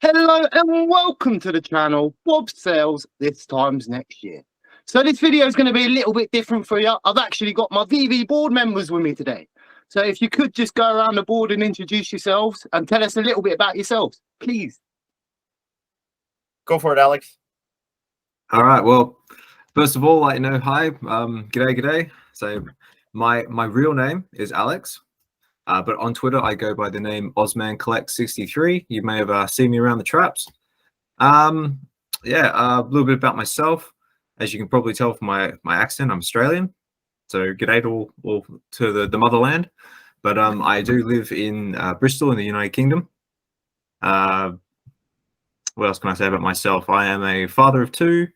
Hello and welcome to the channel, bobsales this times next year. So this video is going to be a little bit different for you. I've actually got my VeVe board members with me today. So if you could just go around the board and introduce yourselves and tell us a little bit about yourselves, please. Go for it, Alex. All right. Well, first of all, hi. G'day. So my real name is Alex. But on Twitter, I go by the name OzmanCollect63. You may have seen me around the traps. A little bit about myself. As you can probably tell from my accent, I'm Australian. So g'day to all to the motherland. But I do live in Bristol in the United Kingdom. What else can I say about myself? I am a father of two.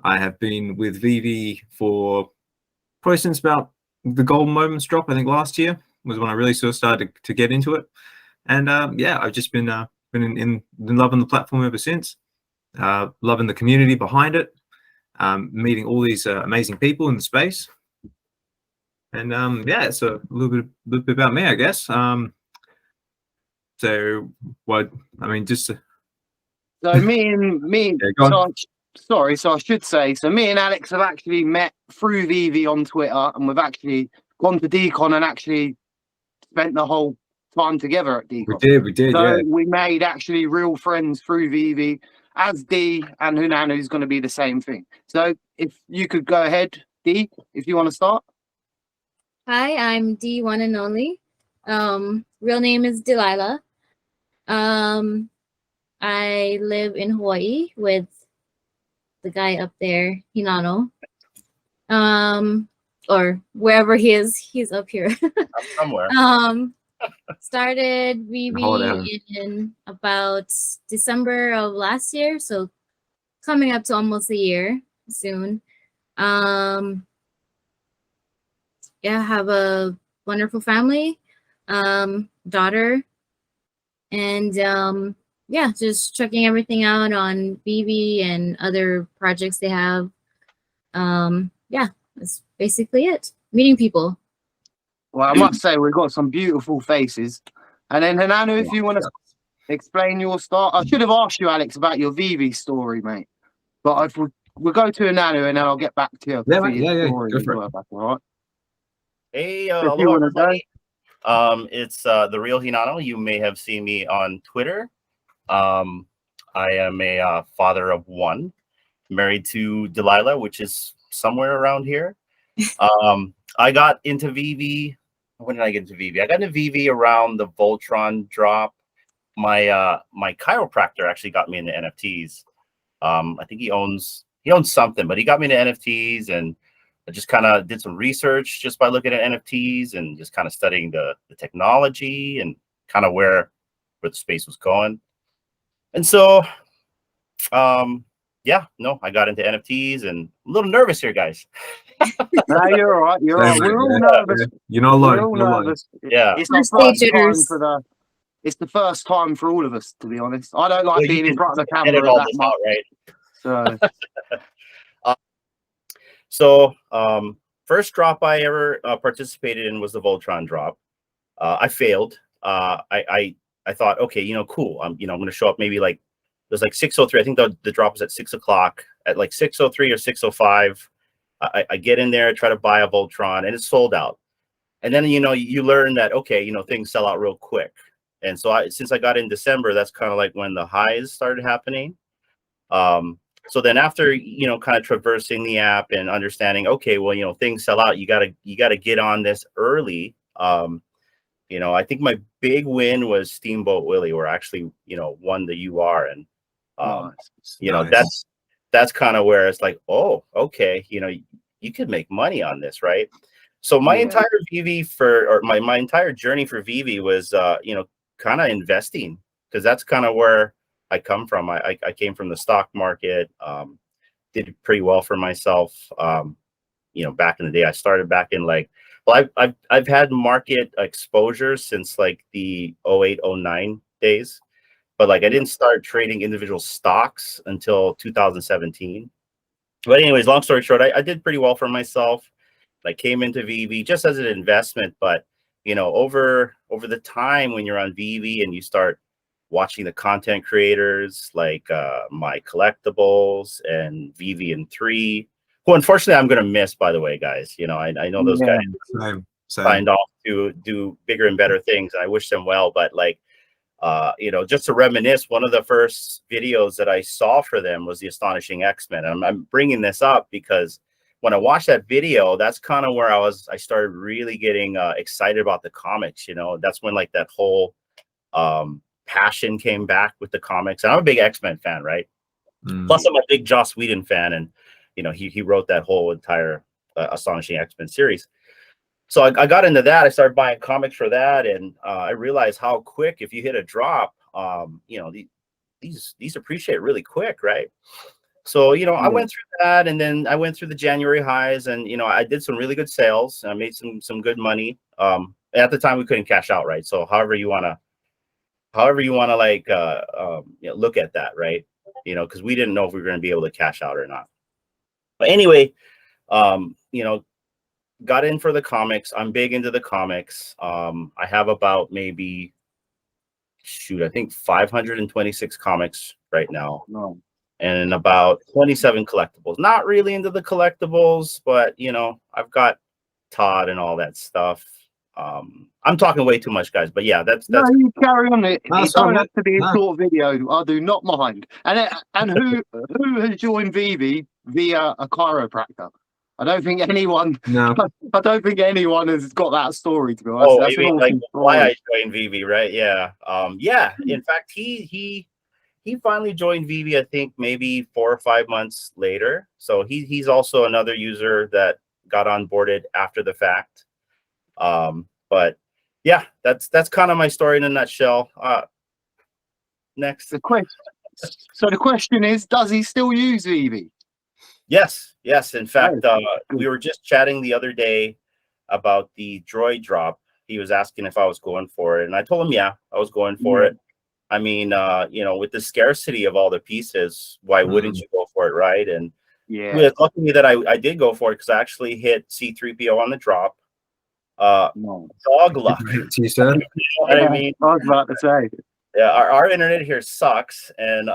I have been with VeVe for probably since about the Golden Moments drop, I think last year was when I really sort of started to get into it. And I've just been loving the platform ever since, loving the community behind it, meeting all these amazing people in the space. And it's a little bit about me, I guess. So I should say, so me and Alex have actually met through VeVe on Twitter, and we've actually gone to Decon and actually spent the whole time together at Decon. We did, so yeah. We made actually real friends through VeVe, as D and Hunanu is going to be the same thing. So if you could go ahead, D, if you want to start. Hi, I'm D, one and only. Real name is Delilah. I live in Hawaii with the guy up there, Hinano. Or wherever he is, he's up here. Somewhere. Started VeVe in about December of last year, so coming up to almost a year soon. Have a wonderful family, daughter, and just checking everything out on VeVe and other projects they have. That's basically it. Meeting people. Well, I must say we've got some beautiful faces. And then Hunanu, if you want to explain your start, I should have asked you, Alex, about your VeVe story, mate. But if we'll go to Hunanu and then I'll get back to you. Yeah. Go for it. All right. Hey, hello, everybody. It's the real Hinano. You may have seen me on Twitter. I am a father of one, married to Delilah, which is somewhere around here. I got into VeVe. When did I get into VeVe? I got into VeVe around the Voltron drop. My chiropractor actually got me into NFTs. I think he owns something, but he got me into NFTs, and I just kind of did some research just by looking at NFTs and just kind of studying the technology and kind of where the space was going. And so I got into NFTs, and I'm a little nervous here, guys. No, you're all right. You're all right. We're all nervous. Yeah. You're not alone. We're all nervous. Yeah. It's the first time for all of us, to be honest. I don't like being in front of the camera that much. Right? So first drop I ever participated in was the Voltron drop. I failed. I thought, okay, cool. I'm going to show up maybe like, it was like 6:03. I think the drop was at 6 o'clock. At like 6:03 or 6:05, I get in there, try to buy a Voltron, and it's sold out. And then, you learn that, okay, things sell out real quick. And so since I got in December, that's kind of like when the highs started happening. So then after, kind of traversing the app and understanding, okay, well, things sell out, you gotta get on this early. I think my big win was Steamboat Willie, where I actually, won the UR. And, nice. that's kind of where it's like, oh, okay, you could make money on this, right? So my entire VeVe my entire journey for VeVe was, kind of investing, because that's kind of where I come from. I came from the stock market, did pretty well for myself. Back in the day, I started back in I've had market exposure since like the 08, 09 days. But I didn't start trading individual stocks until 2017. But anyways, long story short, I did pretty well for myself. I came into VeVe just as an investment, but over the time when you're on VeVe and you start watching the content creators like my collectibles and VeVe and 3, who unfortunately I'm gonna miss, by the way, guys. You know, I know those guys Same. signed off to do bigger and better things, and I wish them well. But like, you know, just to reminisce, one of the first videos that I saw for them was the Astonishing X-Men. I'm bringing this up because when I watched that video, that's kind of where I started really getting excited about the comics. You know, that's when like that whole passion came back with the comics. And I'm a big X-Men fan, right? Plus I'm a big Joss Whedon fan, and you know, he wrote that whole entire Astonishing X-Men series. So I got into that. I started buying comics for that, and I realized how quick, if you hit a drop, you know, these appreciate really quick, right? So, you know, I went through that, and then I went through the January highs, and you know, I did some really good sales. I made some good money. At the time we couldn't cash out, right? So however you wanna like you know, look at that, right? You know, because we didn't know if we were gonna be able to cash out or not. But anyway, you know, got in for the comics. I'm big into the comics. I have about maybe, shoot, I think 526 comics right now. No. And about 27 collectibles. Not really into the collectibles, but you know, I've got Todd and all that stuff. I'm talking way too much, guys, but yeah, that's No, you carry on. It No, don't have to be a no. short video. I do not mind. And who has joined VeVe via a chiropractor? I don't think anyone. No. I don't think anyone has got that story, to be honest. oh, That's you mean an like awesome why I story. joined VeVe, right? Yeah. Yeah. In fact, he finally joined VeVe, I think maybe 4 or 5 months later. So he's also another user that got onboarded after the fact. But yeah, that's kind of my story in a nutshell. Next. The question is, does he still use VeVe? Yes. In fact, we were just chatting the other day about the droid drop. He was asking if I was going for it, and I told him, yeah, I was going for it. I mean, you know, with the scarcity of all the pieces, why wouldn't you go for it, right? And Yeah. it's lucky me that I did go for it, because I actually hit C-3PO on the drop. No. Dog luck. You said? You know what I mean? I was about to say. Yeah, our internet here sucks, and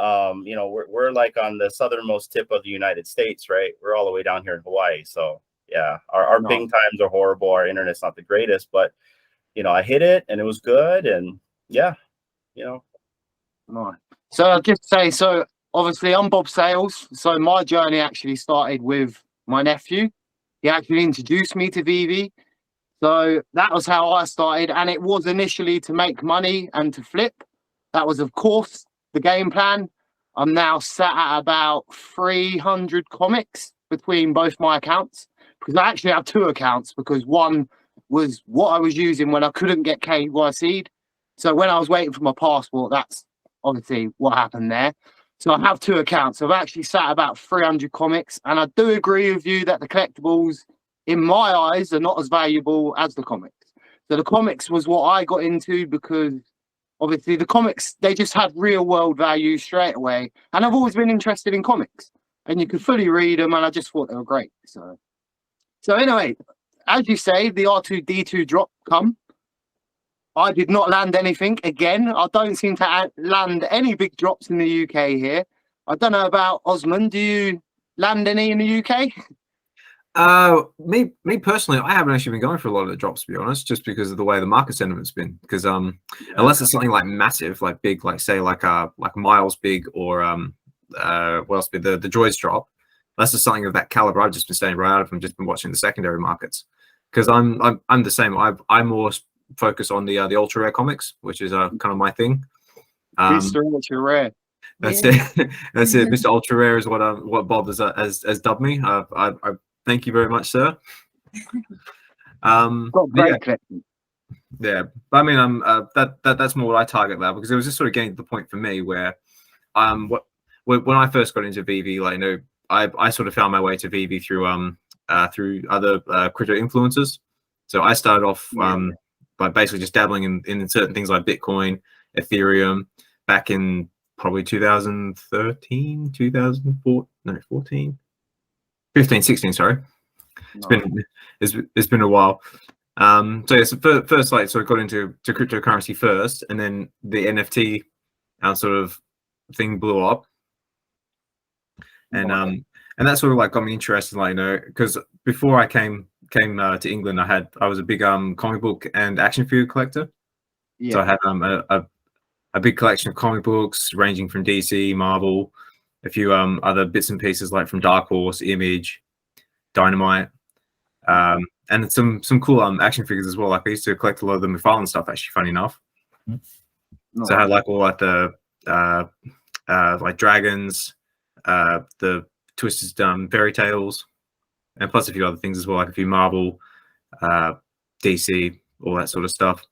you know, we're like on the southernmost tip of the United States, right? We're all the way down here in Hawaii, so yeah, our ping times are horrible. Our internet's not the greatest, but you know, I hit it and it was good, and yeah, you know. Right. So I'll just say, so obviously I'm Bob Sales. So my journey actually started with my nephew. He actually introduced me to VeVe. So that was how I started, and it was initially to make money and to flip. That was, of course, the game plan. I'm now sat at about 300 comics between both my accounts, because I actually have 2 accounts, because one was what I was using when I couldn't get KYC'd. So when I was waiting for my passport, that's obviously what happened there. So I have 2 accounts. I've actually sat about 300 comics, and I do agree with you that the collectibles, in my eyes, are not as valuable as the comics. So the comics was what I got into, because obviously the comics, they just had real world value straight away. And I've always been interested in comics, and you could fully read them, and I just thought they were great. So anyway, as you say, the R2-D2 drop come. I did not land anything. Again, I don't seem to land any big drops in the UK here. I don't know about Osman. Do you land any in the UK? Me personally, I haven't actually been going for a lot of the drops, to be honest, just because of the way the market sentiment's been. Because unless it's something like massive, like big, like say like Miles big, or what else be the droids drop. Unless it's something of that caliber, I've just been staying right out of them. Just been watching the secondary markets, because I'm the same. I'm more focused on the ultra rare comics, which is kind of my thing. Mr. Ultra Rare. That's it. That's it. Mr. Ultra Rare is what Bob has dubbed me. I thank you very much, sir. Got great collection. Yeah, but I mean, that's more what I target now, because it was just sort of getting to the point for me where, when I first got into VeVe, like, you know, I sort of found my way to VeVe through other crypto influencers. So I started off by basically just dabbling in certain things like Bitcoin, Ethereum, back in probably 2013, 2004, no, 14. 15, 16, sorry. It's been a while. So yes, first like sort of got into cryptocurrency first, and then the NFT sort of thing blew up, and that sort of like got me interested, like, you know, because before I came to England, I was a big comic book and action figure collector. Yeah. So I had a big collection of comic books ranging from DC, Marvel, a few other bits and pieces like from Dark Horse, Image, Dynamite, and some cool action figures as well. Like I used to collect a lot of the McFarlane stuff, actually, funny enough. Nice. So I had like all like the like dragons, the Twisted Fairy Tales, and plus a few other things as well, like a few Marvel, DC, all that sort of stuff.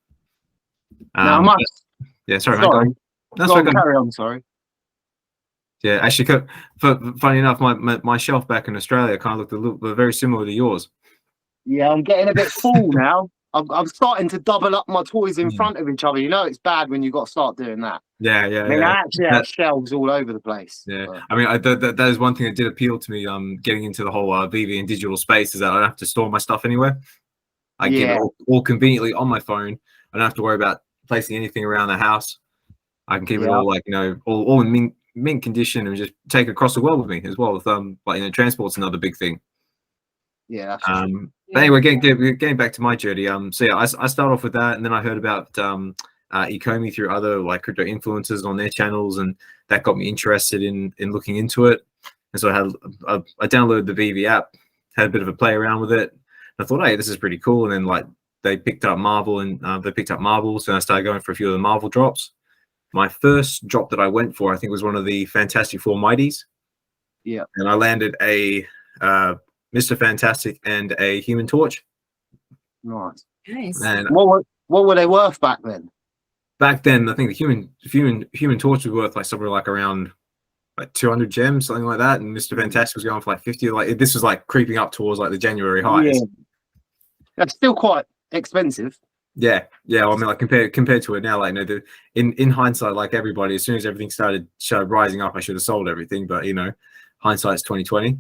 Now, I must. Yeah, sorry. Sorry. That's Go on, carry on. Sorry. Yeah, actually, funny enough, my shelf back in Australia kind of looked very similar to yours. Yeah, I'm getting a bit full now. I'm starting to double up my toys in front of each other. You know, it's bad when you got to start doing that. Yeah. I mean, I actually have shelves all over the place. Yeah, but... I mean, that is one thing that did appeal to me. Getting into the whole VeVe and digital space is that I don't have to store my stuff anywhere. I get it all conveniently on my phone. I don't have to worry about placing anything around the house. I can keep it all like, you know, all in mint condition and just take it across the world with me as well. With like, you know, transport's another big thing. Yeah, that's true. But anyway, getting back to my journey. So yeah, I started off with that, and then I heard about Ecomi through other like crypto influencers on their channels, and that got me interested in looking into it. And so I downloaded the VeVe app, had a bit of a play around with it. And I thought, hey, this is pretty cool. And then like they picked up Marvel, and they picked up Marvel, so I started going for a few of the Marvel drops. My first drop that I went for, I think, was one of the Fantastic Four Mighties. Yeah, and I landed a Mr. Fantastic and a Human Torch. Nice. And what were they worth back then? Back then, I think the Human Torch was worth like somewhere like around like 200 gems, something like that, and Mr. Fantastic was going for like 50. Like this was like creeping up towards like the January highs. Yeah. That's still quite expensive. Yeah. Well, I mean, like compared to it now, like, you know, in hindsight, like everybody, as soon as everything started rising up, I should have sold everything. But you know, hindsight's 2020.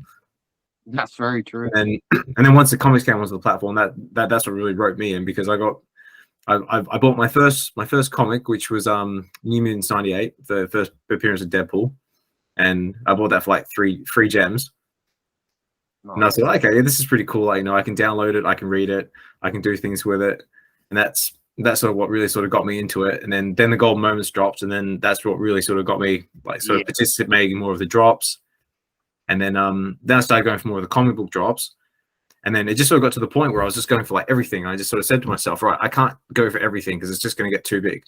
That's very true. And then once the comics came onto the platform, that's what really roped me in, because I bought my first comic, which was New Mutants 98, the first appearance of Deadpool, and I bought that for like three gems. Nice. And I was like, okay, this is pretty cool. Like, you know, I can download it, I can read it, I can do things with it, and that's sort of what really sort of got me into it. And then the Golden Moments dropped, and then that's what really sort of got me like sort of participating in more of the drops. And then I started going for more of the comic book drops. And then it just sort of got to the point where I was just going for like everything. I just sort of said to myself, right, I can't go for everything because it's just going to get too big.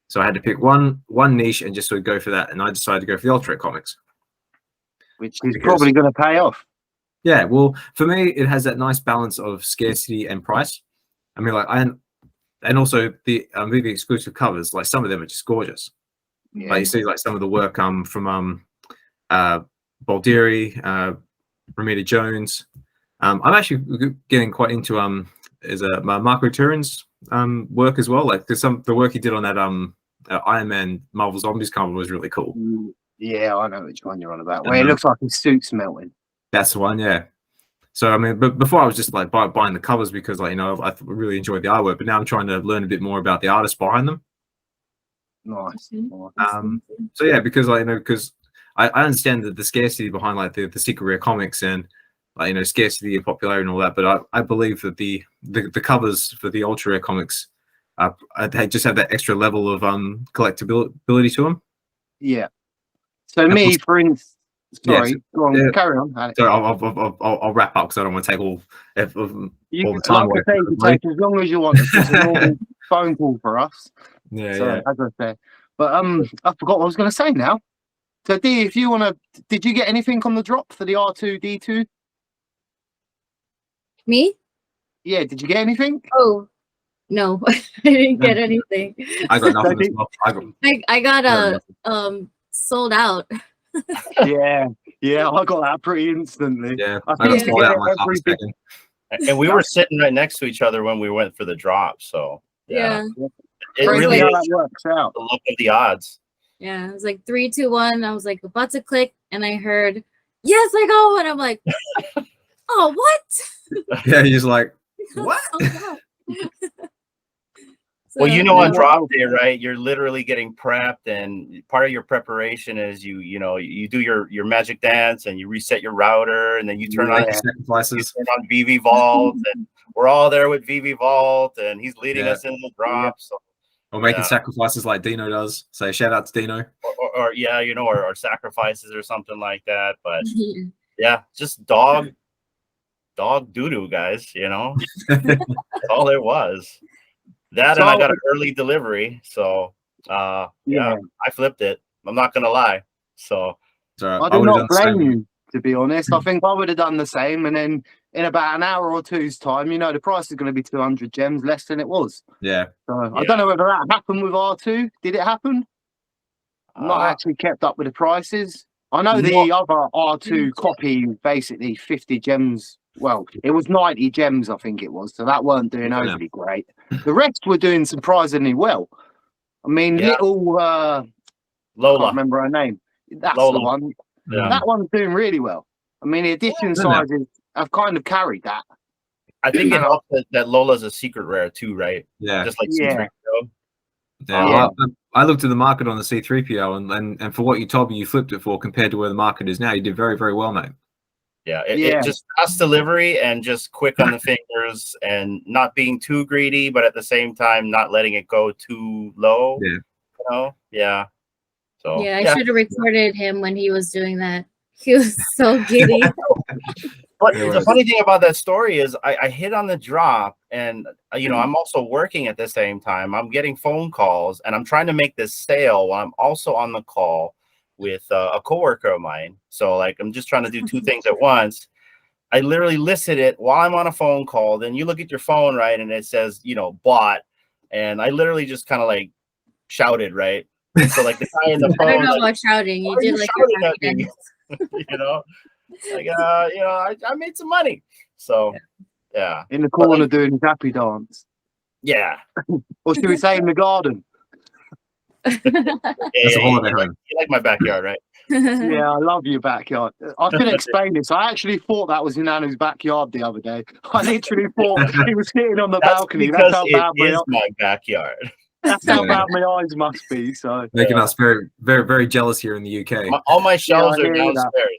So I had to pick one niche and just sort of go for that. And I decided to go for the Ultra Comics, which is probably going to pay off. Yeah, well, for me, it has that nice balance of scarcity and price. I mean, like, and also the VeVe exclusive covers, like some of them are just gorgeous. Yeah. Like you see, like some of the work from Baldiri, Ramita Jones. I'm actually getting quite into Marco Turin's work as well. Like there's the work he did on that Iron Man Marvel Zombies cover was really cool. Yeah, I know which one you're on about. Well, it looks like his suit's melting. That's the one, yeah. So I mean, but before I was just like buying the covers because, like, you know, I really enjoyed the artwork, but now I'm trying to learn a bit more about the artists behind them. Nice. So yeah, because, like, you know, because I understand the scarcity behind like the secret rare comics and, like, you know, scarcity and popularity and all that, but I believe that the covers for the ultra rare comics they just have that extra level of collectability to them. Yeah. So me, for instance, sorry, go on, carry on. So I'll wrap up because I don't want to take all the time away. You can take as long as you want. It's a normal phone call for us. Yeah, so, yeah. As I say, but I forgot what I was going to say now. So D, if you want to, did you get anything on the drop for the R2D2? Me? Yeah, did you get anything? Oh, no, I didn't get anything. I got nothing. I got sold out. yeah, I got that pretty instantly. Yeah, I got sold out in like half a second. And we were sitting right next to each other when we went for the drop, so yeah. It really how is that works out. the look of the odds. Yeah, it was like 3, 2, 1. I was like about to click, and I heard, "Yes, I go," and I'm like, "Oh, what?" Yeah, you're just like, what? Well, So, you know, on Yeah. drop day, right? You're literally getting prepped, and part of your preparation is you do your magic dance, and you reset your router, and then you turn on Yeah. Sacrifices. VeveVault, and we're all there with VeveVault, and he's leading Yeah. us in the drop. So, Or making yeah. sacrifices sacrifices like Dino does. So shout out to Dino. or yeah, or sacrifices or something like that. But yeah. yeah, just dog doo-doo, guys. That's all it was. That, and I got an early delivery, so yeah, I flipped it. I'm not gonna lie. So So I do would've not done the same. blame you, to be honest. I think I would have done the same, and then in about an hour or two's time, the price is going to be 200 gems less than it was. Yeah. So I Yeah. don't know whether that happened with R2. Did it happen? Not actually kept up with the prices. I know the other R2 copy, basically 50 gems. Well, it was 90 gems, I think it was. So that weren't doing overly great. The rest were doing surprisingly well. I mean, Yeah. little I Lola. can't remember her name. That's Lola. the one. Yeah. That one's doing really well. I mean, the edition sizes have kind of carried that. I think it helps that Lola's a secret rare too, right? Yeah. Just like Yeah. C3PO. Yeah, well, I looked at the market on the C3PO, and for what you told me you flipped it for compared to where the market is now, you did very, very well, mate. Yeah, it just fast delivery and just quick on the fingers and not being too greedy, but at the same time not letting it go too low. Yeah. Yeah. So I should have recorded him when he was doing that. He was so giddy. But the funny thing about that story is I hit on the drop, and I'm also working at the same time. I'm getting phone calls, and I'm trying to make this sale while I'm also on the call with a coworker of mine. So like I'm just trying to do two things at once. I literally listed it while I'm on a phone call. Then you look at your phone, right, and it says bought, and I literally just kind of like shouted, right. And so like the guy in the phone, I don't know about shouting. You did like shouting I made some money. So yeah. In the corner doing his happy dance. Yeah. Or should we say in the garden? That's a holiday home. You like my backyard, right? Yeah, I love your backyard. I can explain this. I actually thought that was Nanu's backyard the other day. I literally thought he was sitting on the balcony. That's how bad my backyard. That's how bad my eyes must be. So making us very, very, very jealous here in the UK. All my shelves are downstairs.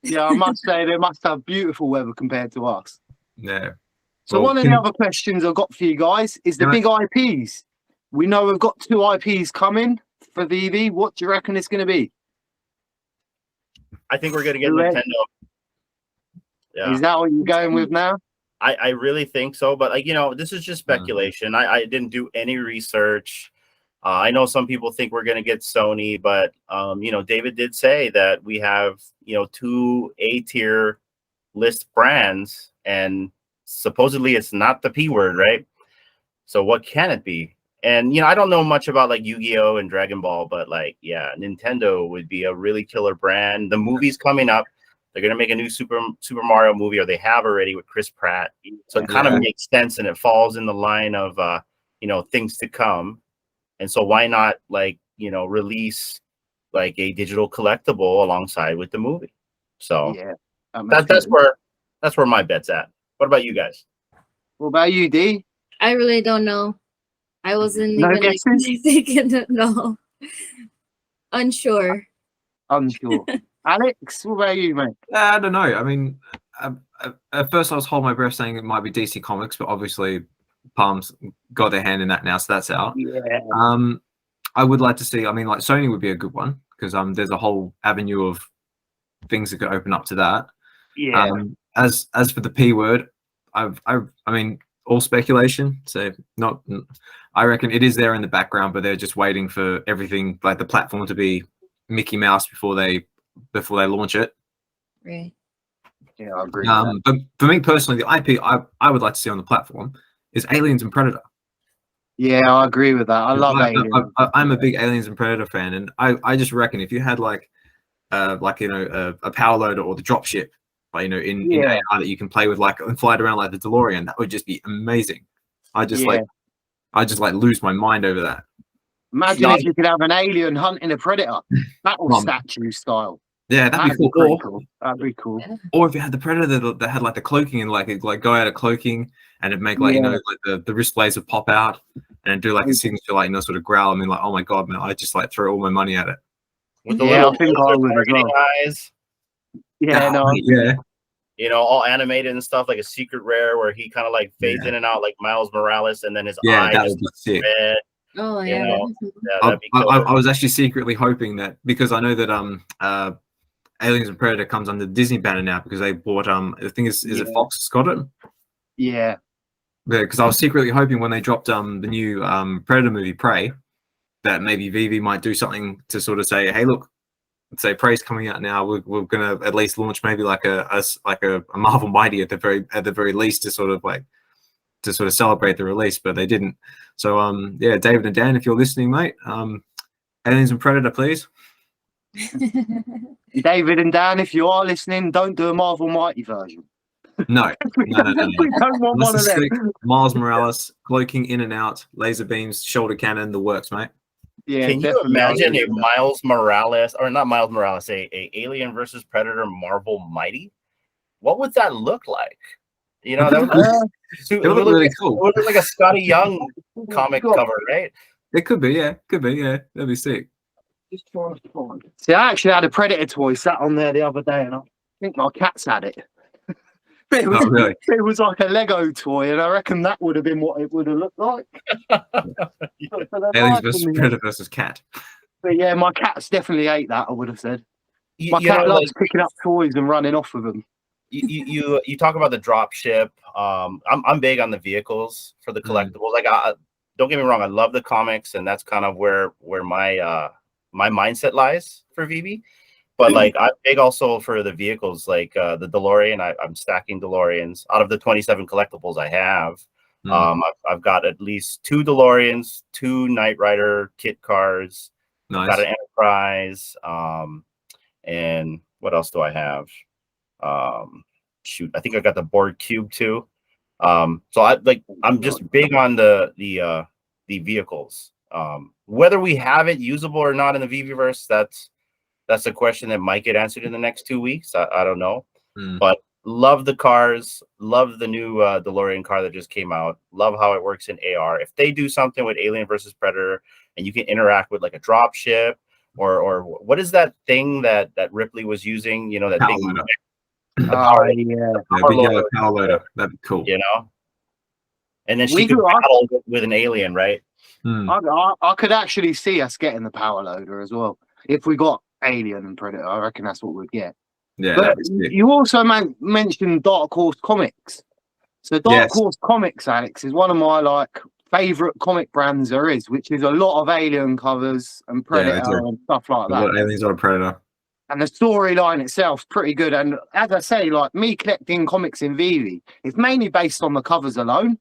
Yeah, I must say they must have beautiful weather compared to us. Yeah. So one of the other questions I've got for you guys is the big IPs. We know we've got 2 IPs coming for VeVe. What do you reckon it's going to be? I think we're going to get Nintendo. Yeah. Is that what you're going with now? I really think so, but this is just speculation. I didn't do any research. I know some people think we're going to get Sony, but David did say that we have 2 A-tier list brands, and supposedly it's not the P word, right? So what can it be? And I don't know much about like Yu-Gi-Oh and Dragon Ball, but like Nintendo would be a really killer brand. The movie's coming up. They're gonna make a new Super Mario movie, or they have already, with Chris Pratt. So it kind of makes sense, and it falls in the line of things to come. And so why not release like a digital collectible alongside with the movie? So that's where my bet's at. What about you guys? What about you, D? I really don't know. I wasn't even thinking. No, unsure. Alex, what about you, mate? I don't know. I mean, at first I was holding my breath saying it might be DC Comics, but obviously Palm's got their hand in that now, so that's out. Yeah. I would like to see. I mean, like Sony would be a good one, because there's a whole avenue of things that could open up to that. Yeah. As for the P word, I mean, all speculation. So I reckon it is there in the background, but they're just waiting for everything, like the platform, to be Mickey Mouse before they launch it. Right. Yeah, I agree. But for me personally, the IP I would like to see on the platform is Aliens and Predator. Yeah, I agree with that. I love Aliens. I'm a big Aliens and Predator fan, and I just reckon if you had a power loader or the dropship, in AR that you can play with, and fly it around like the DeLorean, that would just be amazing. I just lose my mind over that. Imagine if you could have an alien hunting a predator, battle statue style. Yeah, that'd be cool. That'd be cool. Or if you had the predator that had like the cloaking, and go out of cloaking, and it'd make the wrist blades would pop out. and do like a signature, like, sort of growl. I mean, like, oh my god, man, I just like throw all my money at it. With the Yeah, little I think I would as marketing well. eyes, Yeah, no, Yeah, you know, all animated and stuff, like a secret rare where he kind of like fades in and out like Miles Morales, and then his yeah, eye that just would be sick. red. Oh You yeah, know, that'd be cool. yeah, I, that'd be cool. I was actually secretly hoping that, because I know that Aliens and Predator comes under the Disney banner now, because they bought the thing is it Fox got it? yeah. Because I was secretly hoping when they dropped the new Predator movie Prey, that maybe VeVe might do something to sort of say, hey, look, say Prey's coming out now, we're gonna at least launch maybe like a Marvel Mighty at the very least to sort of celebrate the release, but they didn't. So yeah, David and Dan, if you're listening, mate, Aliens and Predator, please. David and Dan, if you are listening, don't do a Marvel Mighty version. No. We don't want one of them. Miles Morales cloaking in and out, laser beams, shoulder cannon, the works, mate. Yeah, Can you definitely. imagine a Miles Morales, or not Miles Morales, a Alien versus Predator Marvel Mighty? What would that look like? You know, that would It would look really cool. It would look like a Scotty Young comic cover, right? It could be, yeah. That'd be sick. See, I actually had a Predator toy sat on there the other day, and I think my cat's had it. But it was, Oh, really? it was like a Lego toy, and I reckon that would have been what it would have looked like. Aliens versus Predator versus cat. But yeah, my cat's definitely ate that, I would have said. My You cat know, loves like, picking up toys and running off with them. you talk about the drop ship. I'm big on the vehicles for the collectibles. Like, don't get me wrong, I love the comics, and that's kind of where my my mindset lies for VeVe. But like, I'm big also for the vehicles, like the DeLorean. I'm stacking DeLoreans out of the 27 collectibles I have. I've got at least 2 DeLoreans, 2 Knight Rider kit cars. Nice. Got an Enterprise. And what else do I have? Shoot, I think I got the Borg Cube too. So I'm just big on the vehicles. Whether we have it usable or not in the VeVeverse, that's a question that might get answered in the next 2 weeks. I don't know. But love the cars, love the new DeLorean car that just came out, love how it works in AR. If they do something with Alien versus Predator and you can interact with like a drop ship, or what is that thing that Ripley was using, you know, that Power thing, loader. Yeah. Big yellow power loader. That'd be cool. You know, and then she could battle with an alien, right? I could actually see us getting the power loader as well. If we got Alien and Predator, I reckon that's what we'd get. Yeah. But you also mentioned Dark Horse Comics. So Dark Horse Comics, Alex, is one of my favorite comic brands there is, which is a lot of Alien covers and Predator and stuff like that. Aliens are Predator. And the storyline itself's pretty good. And as I say, like me collecting comics in VeVe, it's mainly based on the covers alone,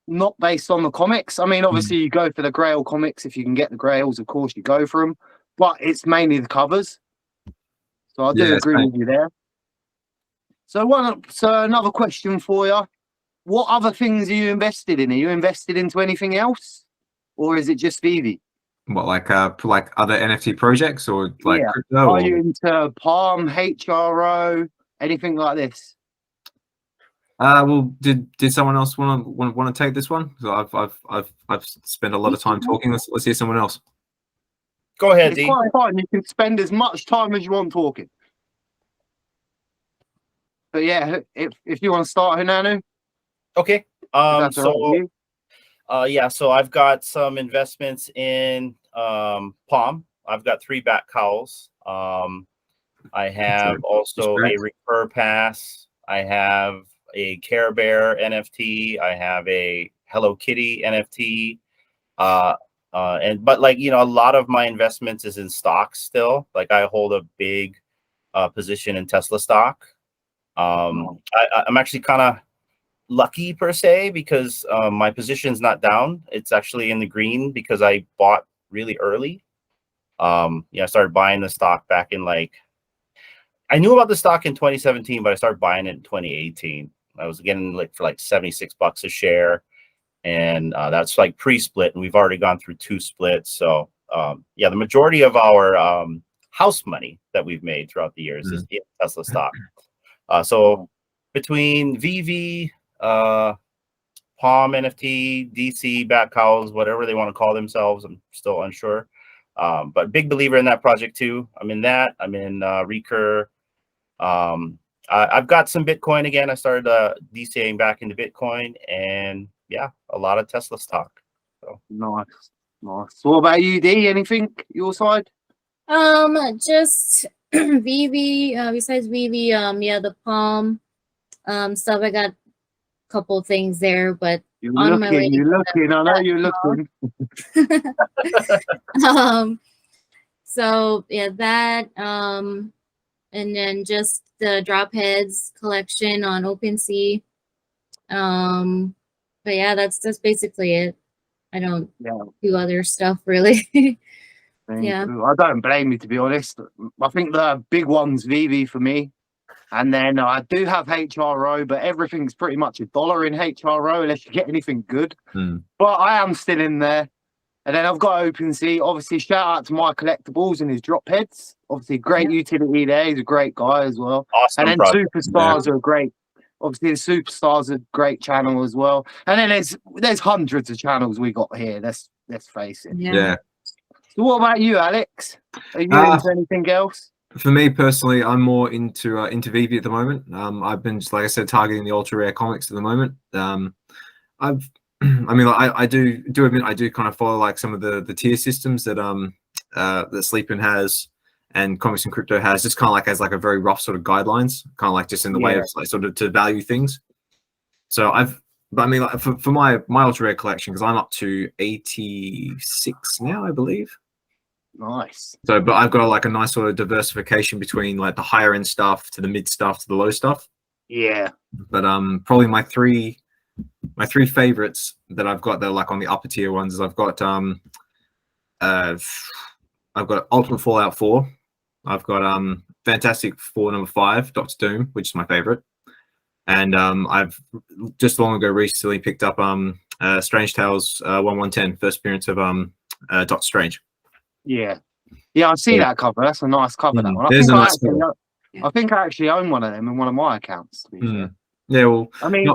not based on the comics. I mean, obviously you go for the Grail comics. If you can get the Grails, of course you go for them. But it's mainly the covers. So I do agree with you there. So another question for you. What other things are you invested in? Are you invested into anything else? Or is it just VeVe? What, like other NFT projects or like crypto? Are you into Palm, HRO, anything like this? Well, did someone else want to take this one? So I've spent a lot of time talking. Let's hear someone else. Go ahead, it's quite fine. You can spend as much time as you want talking. But yeah, if you want to start, Hinanu. Okay. So I've got some investments in Palm. I've got 3 back cowls. I have also a Refer Pass. I have a Care Bear NFT. I have a Hello Kitty NFT. But like, you know, a lot of my investments is in stocks still. Like I hold a big position in Tesla stock. I'm actually kind of lucky per se, because my position's not down. It's actually in the green because I bought really early. I started buying the stock back in I knew about the stock in 2017, but I started buying it in 2018. I was getting for $76 a share. And that's pre-split, and we've already gone through 2 splits. So the majority of our house money that we've made throughout the years is in Tesla stock. So between VeVe, Palm NFT, DC, back cows, whatever they want to call themselves. I'm still unsure. But big believer in that project too. I'm in that. I'm in Recur. I've got some Bitcoin again. I started DCAing back into Bitcoin, and yeah, a lot of Tesla stock. So Nice. What about you, D? Anything your side? Just VeVe. Besides VeVe, yeah, the Palm stuff. I got a couple things there, but You're on my way. looking. You're looking. I know you're looking. So yeah, that and then just the drop heads collection on OpenSea. But yeah, that's basically it. I don't do other stuff really. Yeah, I don't blame you, to be honest. I think the big one's VeVe for me. And then I do have HRO, but everything's pretty much $1 in HRO unless you get anything good. But I am still in there. And then I've got OpenSea. Obviously, shout out to my collectibles and his drop heads. Obviously, great utility there. He's a great guy as well. Awesome. And then Superstars are great. Obviously, the Superstars are a great channel as well. And then there's hundreds of channels we got here. Let's face it. Yeah. So what about you, Alex? Are you into anything else? For me personally, I'm more into VeVe at the moment. I've been, just like I said, targeting the ultra rare comics at the moment. I mean, I do admit I do kind of follow like some of the tier systems that that Sleepyn has and Comics and Crypto has, just kind of like as like a very rough sort of guidelines, kind of like just in the way of like sort of to value things. So but I mean, like for my ultra rare collection, because I'm up to 86 now, I believe. Nice. So, but I've got like a nice sort of diversification between like the higher end stuff to the mid stuff to the low stuff. Yeah. But probably my three favorites that I've got that are like on the upper tier ones is I've got Ultimate Fallout 4. I've got Fantastic Four #5, Doctor Doom, which is my favorite. And I've just long ago recently picked up Strange Tales 1110, first appearance of Doctor Strange. Yeah, I see that cover. That's a nice cover. That one. I think I actually own one of them in one of my accounts. To be fair. Yeah, well, I mean,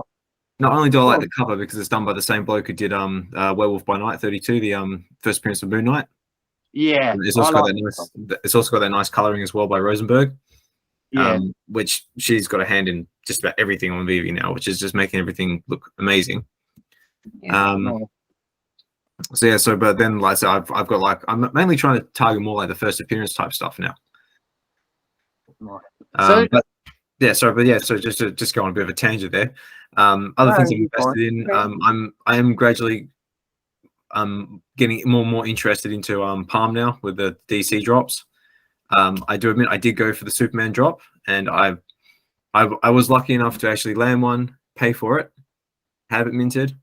not only do I like the cover because it's done by the same bloke who did Werewolf by Night 32, the first appearance of Moon Knight. Yeah, it's also got that nice coloring as well by Rosenberg. Yeah, which she's got a hand in just about everything on VeVe now, which is just making everything look amazing. So but then like so I've got like I'm mainly trying to target more like the first appearance type stuff now. So just go on a bit of a tangent there. Other things I'm invested in, I am gradually getting more and more interested into Palm now with the DC drops. I do admit I did go for the Superman drop, and I was lucky enough to actually land one, pay for it, have it minted,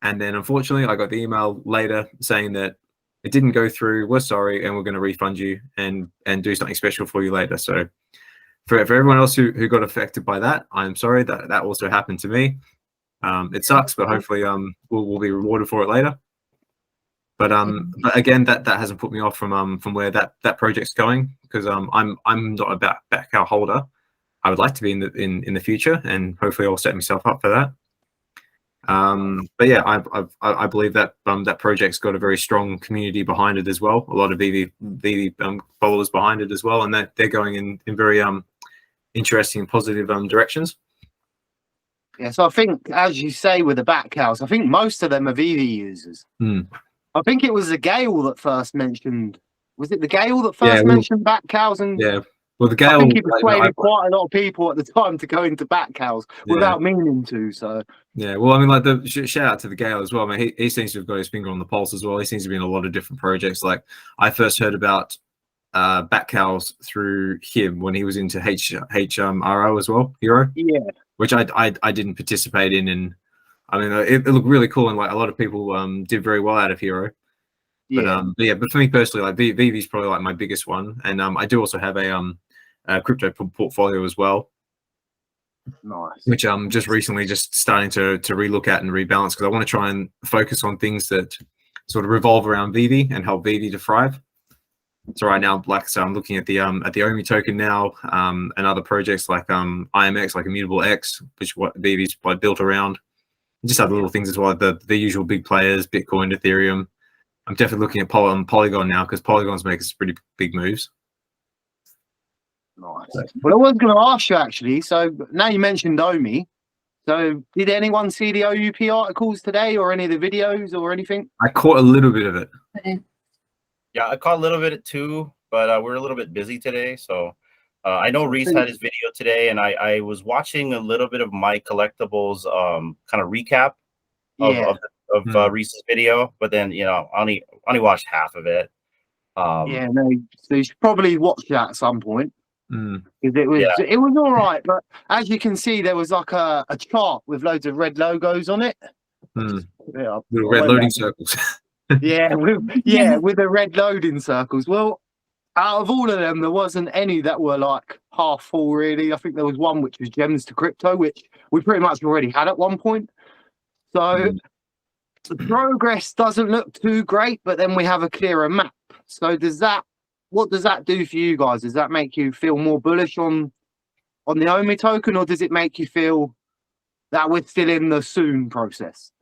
and then unfortunately I got the email later saying that it didn't go through, we're sorry, and we're going to refund you and do something special for you later. So for everyone else who got affected by that, I'm sorry that also happened to me. It sucks, but hopefully we'll be rewarded for it later. But again, that hasn't put me off from where that project's going, because I'm not a back cow holder. I would like to be in the future, and hopefully I'll set myself up for that. But yeah, I believe that that project's got a very strong community behind it as well. A lot of VeVe followers behind it as well, and that they're going in very interesting and positive directions. Yeah, so I think, as you say, with the back cows, I think most of them are VeVe users. I think it was the Gale that first mentioned. Was it the Gale that first mentioned back cows? And well, the Gale. I think he persuaded quite a lot of people at the time to go into back cows without meaning to. So yeah, well, I mean, like the shout out to the Gale as well. I mean, he seems to have got his finger on the pulse as well. He seems to be in a lot of different projects. Like I first heard about back cows through him when he was into HRO as well, Hero. Yeah, which I didn't participate in, and I mean, it looked really cool, and like a lot of people did very well out of Hero. But for me personally, like VeVe is probably like my biggest one, and I do also have a crypto portfolio as well. Nice. Which I'm just recently just starting to relook at and rebalance, because I want to try and focus on things that sort of revolve around VeVe and help VeVe to thrive. So right now, like I said, I'm looking at the OMI token now, and other projects like IMX, like Immutable X, which what VeVe's like built around. just other little things as well, the usual big players, Bitcoin, Ethereum. I'm definitely looking at Polygon now because Polygon's making some pretty big moves. Nice. Well, I was going to ask you actually. So now you mentioned Omi. So did anyone see the OUP articles today, or any of the videos, or anything? I caught a little bit of it. Yeah, I caught a little bit too, but we're a little bit busy today. So I know Reese had his video today, and I was watching a little bit of my collectibles kind of recap of Reese's video, but then I only watched half of it. Yeah, no, so you should probably watch that at some point. Mm. Because it was all right, but as you can see, there was like a chart with loads of red logos on it. Mm. Yeah, Little red loading circles. with the red loading circles. Well, out of all of them, there wasn't any that were like half full, really. I think there was one which was gems to crypto, which we pretty much already had at one point. So the progress doesn't look too great, but then we have a clearer map. So what does that do for you guys? Does that make you feel more bullish on the Omi token, or does it make you feel that we're still in the soon process?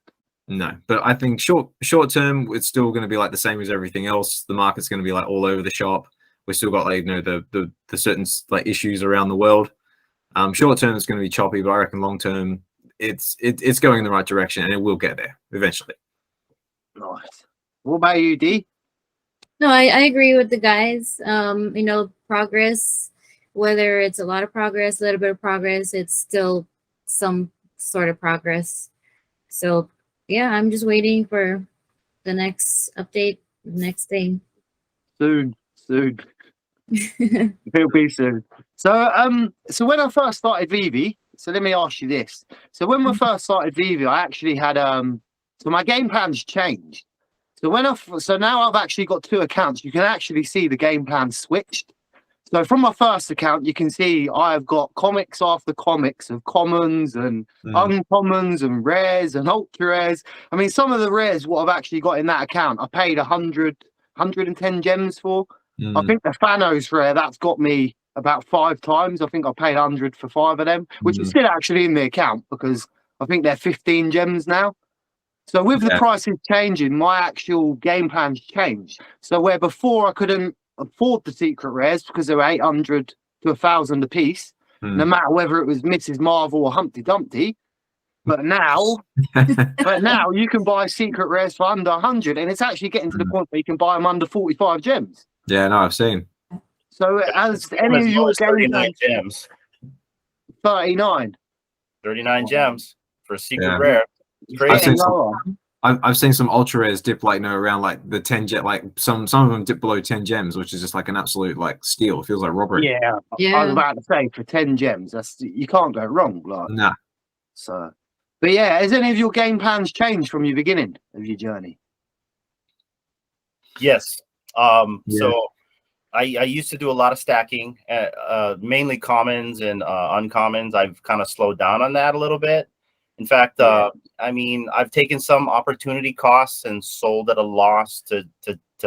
No, but I think short term, it's still going to be like the same as everything else. The market's going to be like all over the shop. We still got like the certain like issues around the world. Short term it's going to be choppy, but I reckon long term it's going in the right direction, and it will get there eventually. Nice. What about you, D? No, I agree with the guys. Progress, whether it's a lot of progress, a little bit of progress, it's still some sort of progress. So yeah, I'm just waiting for the next update, next thing. Soon. It'll be soon. So when I first started VeVe, so let me ask you this. So when we first started VeVe, I actually had so my game plan's changed. So now I've actually got two accounts. You can actually see the game plan switched. So from my first account, you can see I've got comics after comics of commons and uncommons and rares and ultra rares. I mean, some of the rares what I've actually got in that account, I paid 110 gems for. I think the Thanos rare, that's got me about 5 times. I think I paid 100 for 5 of them, which is still actually in the account because I think they're 15 gems now. So with the prices changing, my actual game plan's changed. So where before I couldn't afford the secret rares because they were 800 to 1,000 a piece, no matter whether it was Mrs. Marvel or Humpty Dumpty. But now you can buy secret rares for under 100, and it's actually getting to the point where you can buy them under 45 gems. Yeah, no, I've seen. So as any of your 39 gems, 39 gems for a secret rare. I've seen some ultra rares dip around like the 10 gem, like some of them dip below 10 gems, which is just like an absolute like steal. It feels like robbery. Yeah. I was about to say for 10 gems, you can't go wrong. Nah. So, but yeah, has any of your game plans changed from the beginning of your journey? Yes. So I used to do a lot of stacking, mainly commons and uncommons. I've kind of slowed down on that a little bit. In fact, I mean, I've taken some opportunity costs and sold at a loss to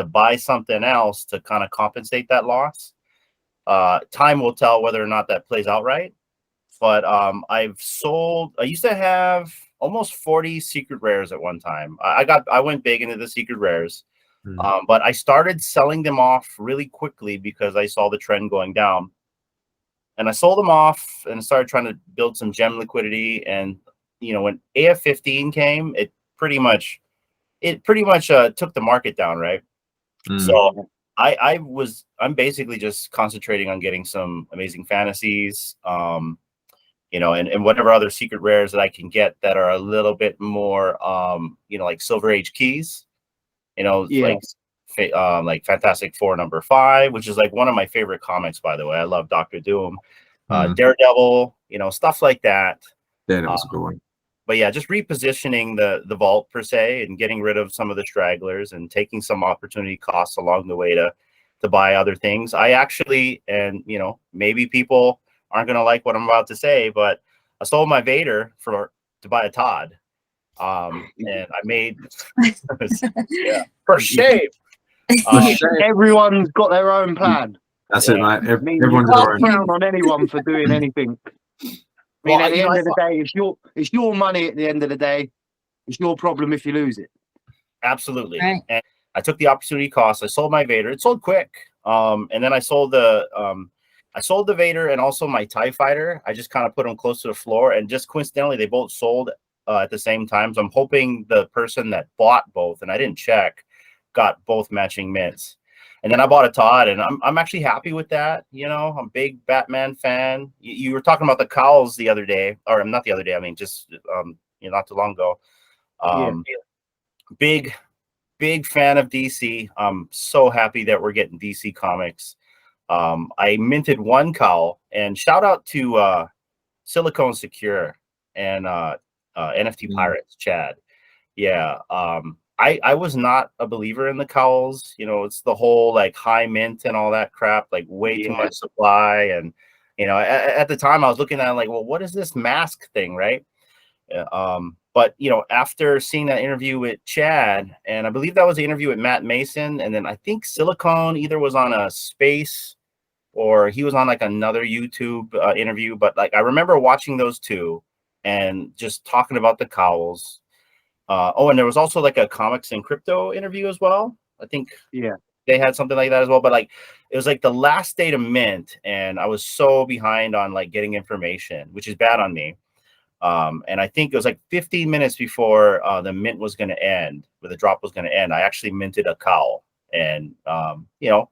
buy something else to kind of compensate that loss. Time will tell whether or not that plays out right. But I used to have almost 40 secret rares at one time. I went big into the secret rares, but I started selling them off really quickly because I saw the trend going down. And I sold them off and started trying to build some gem liquidity. And when AF15 came, it pretty much took the market down, right? So I'm basically just concentrating on getting some amazing fantasies, and whatever other secret rares that I can get that are a little bit more, like Silver Age keys, like Fantastic Four #5, which is like one of my favorite comics, by the way. I love Dr. Doom, Daredevil, stuff like that. Daredevil's a good one. But yeah, just repositioning the vault per se and getting rid of some of the stragglers and taking some opportunity costs along the way to buy other things. I actually, and maybe people aren't going to like what I'm about to say, but I sold my Vader to buy a Todd. And I made for shame. Everyone's got their own plan. That's it, mate. Everyone's not frown on anyone for doing anything. I mean, at the end of the day, it's your money. At the end of the day, It's your problem if you lose it. Absolutely. Right. And I took the opportunity cost. I sold my Vader. It sold quick. And then I sold the Vader and also my TIE Fighter. I just kind of put them close to the floor, and just coincidentally, they both sold at the same time. So I'm hoping the person that bought both, and I didn't check, got both matching mints. And then I bought a Todd, and I'm actually happy with that. You know, I'm a big Batman fan. You were talking about the cowls the other day, or not the other day. I mean, just not too long ago. Big fan of DC. I'm so happy that we're getting DC comics. I minted one cowl, and shout out to Silicone Secure and NFT Pirates, Chad. Yeah. I was not a believer in the cowls. You know, it's the whole like high mint and all that crap, like way too much supply. And, you know, at the time I was looking at it like, well, what is this mask thing, right? But, you know, after seeing that interview with Chad, and I believe that was the interview with Matt Mason, and then I think Silicone either was on a space or he was on like another YouTube interview. But like, I remember watching those two and just talking about the cowls. Oh, and there was also like a comics and crypto interview as well. I think they had something like that as well. But like, it was like the last day to mint, and I was so behind on like getting information, which is bad on me. And I think it was like 15 minutes before the mint was going to end, where the drop was going to end. I actually minted a cowl, and you know,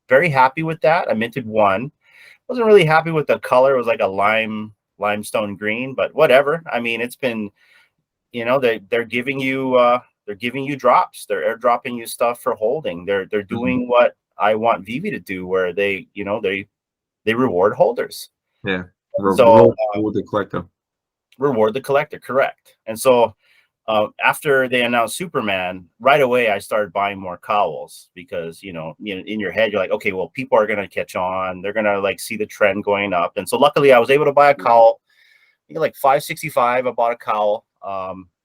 very happy with that. I minted one. Wasn't really happy with the color. It was like a limestone green, but whatever. I mean, it's been, you know, they're giving you drops. They're airdropping you stuff for holding. They're doing what I want VeVe to do, where they, you know, they reward holders. Yeah. Reward the collector. Reward the collector, correct. And so after they announced Superman, right away I started buying more cowls, because you know, in your head you're like, okay, well, people are gonna catch on. They're gonna like see the trend going up. And so luckily I was able to buy a cowl. I think like $565. I bought a cowl.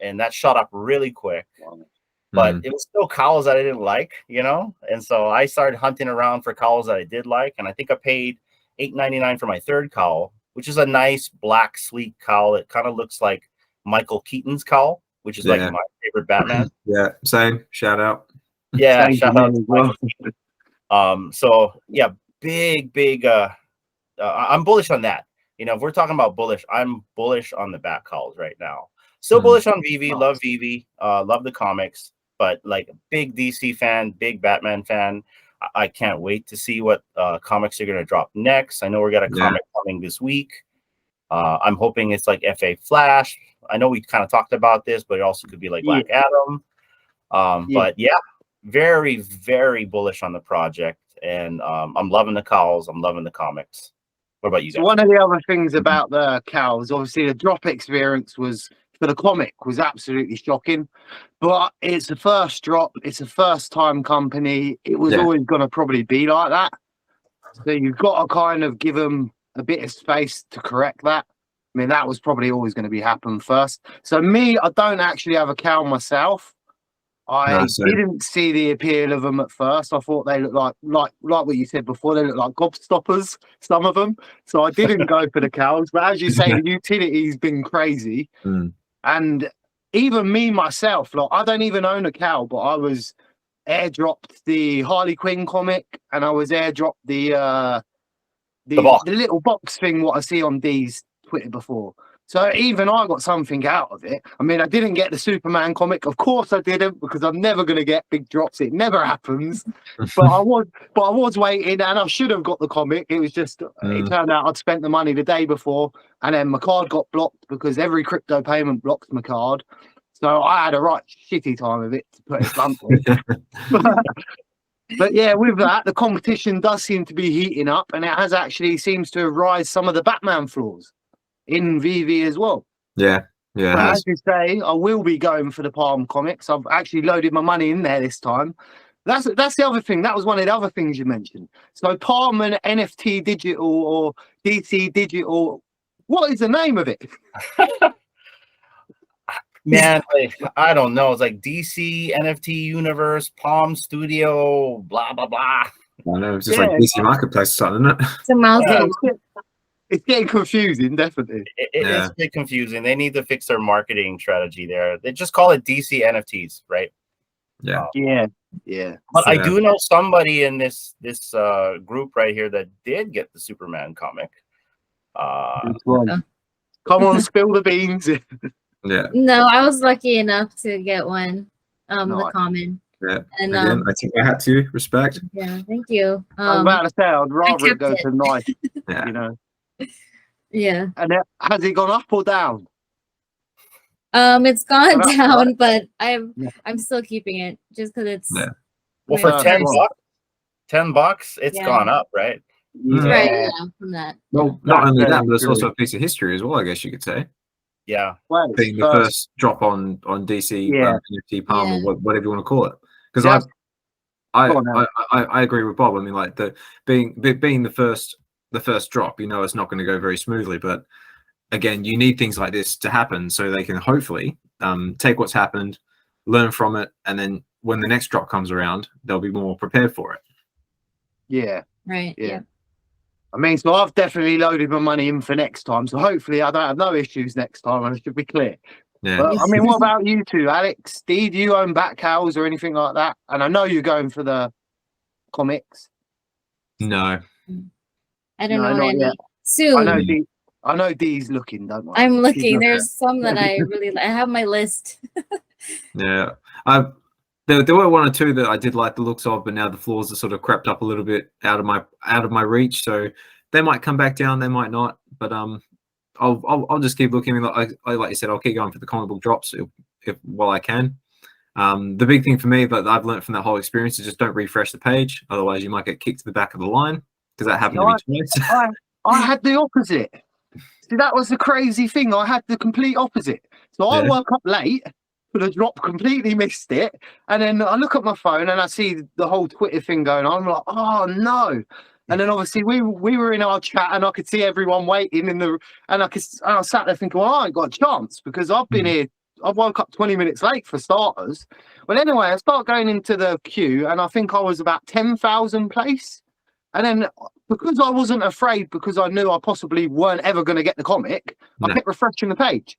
And that shot up really quick, but it was still cowls that I didn't like, you know? And so I started hunting around for cowls that I did like. And I think I paid $8.99 for my third cowl, which is a nice black, sleek cowl. It kind of looks like Michael Keaton's cowl, which is like my favorite Batman. Yeah. Same. Shout out. Yeah. Shout out as well. So yeah, big, I'm bullish on that. You know, if we're talking about bullish, I'm bullish on the bat cowls right now. Still bullish on VeVe, love VeVe, love the comics, but like big DC fan, big Batman fan. I can't wait to see what comics are going to drop next. I know we got a comic coming this week. I'm hoping it's like FA Flash. I know we kind of talked about this, but it also could be like Black Adam. But yeah, very, very bullish on the project. And I'm loving the cowls. I'm loving the comics. What about you guys? So one of the other things about the cows, obviously the drop experience was, for the comic, was absolutely shocking, but it's the first drop, it's a first time company, it was always going to probably be like that, so you've got to kind of give them a bit of space to correct that. I mean, that was probably always going to be happen first. So me, I don't actually have a cow myself. I didn't see the appeal of them at first. I thought they looked like what you said before, they look like gobstoppers, some of them, so I didn't go for the cows. But as you say, the utility's been crazy. And even me myself, like, I don't even own a cow, but I was airdropped the Harley Quinn comic, and I was airdropped the little box thing what I see on D's Twitter before. So even I got something out of it. I mean, I didn't get the Superman comic, of course I didn't, because I'm never going to get big drops. It never happens. but I was waiting, and I should have got the comic. It was just it turned out I'd spent the money the day before, and then my card got blocked because every crypto payment blocks my card. So I had a right shitty time of it, to put it bluntly. But yeah, with that, the competition does seem to be heating up, and it has actually seems to have raised some of the Batman flaws in VeVe as well. Yeah. But as you say, I will be going for the Palm comics. I've actually loaded my money in there this time. That's the other thing. That was one of the other things you mentioned. So Palm and NFT Digital or DC Digital, what is the name of it? Man, like, I don't know. It's like DC NFT Universe, Palm Studio, blah blah blah. I know, it's just like DC Marketplace or something, isn't it? It's a mouthful. It's getting confusing, definitely. It's a bit confusing. They need to fix their marketing strategy there. They just call it DC NFTs, right? Yeah. Yeah. But I Yeah. do know somebody in this group right here that did get the Superman comic. Which one? Come on, spill the beans. Yeah. No, I was lucky enough to get one. The Nice. common. Yeah. And Again, I think I had to respect. yeah, thank you. I'm about to say, I'd rather it kept go it. to nice, Yeah. you know. Yeah. And has it gone up or down? It's gone That's down, right. but Yeah. I'm still keeping it just because it's Yeah. Well, for my $10, first- $10, it's Yeah. gone up, right? right, yeah, from that. Well, not That's only that, very but it's true. also a piece of history as well, I guess you could say. Yeah. Well, it's Being the first drop on DC Yeah. NFT Palm Yeah. or whatever you want to call it. Because Yeah. Go on, I agree with Bob. I mean, like being the first drop, you know, it's not going to go very smoothly. But again, you need things like this to happen so they can hopefully take what's happened, learn from it, and then when the next drop comes around, they'll be more prepared for it. Yeah. Right. Yeah. Yeah. I mean, so I've definitely loaded my money in for next time. So hopefully I don't have no issues next time, and it should be clear. Yeah. But I mean, what about you two, Alex? Do you own back cows or anything like that? And I know you're going for the comics. No. I don't No, know not any. yet. Soon. I know Dee's looking. Don't worry. I'm She's looking. looking. There's some that I really like. I have my list. Yeah. There were one or two that I did like the looks of, but now the floors are sort of crept up a little bit out of my reach. So they might come back down, they might not. But I'll just keep looking. Like you said, I'll keep going for the comic book drops while I can. The big thing for me that I've learned from that whole experience is just don't refresh the page, otherwise you might get kicked to the back of the line, because that happened to me twice. I had the opposite. See, that was the crazy thing. I had the complete opposite. So I woke up late for the drop, completely missed it, and then I look at my phone and I see the whole Twitter thing going on. I'm like, oh no! And then obviously we were in our chat and I could see everyone waiting and I sat there thinking, well, I ain't got a chance because I've been here. I woke up 20 minutes late for starters. Well, anyway, I start going into the queue and I think I was about 10,000 place. And then because I wasn't afraid, because I knew I possibly weren't ever going to get the comic, I kept refreshing the page.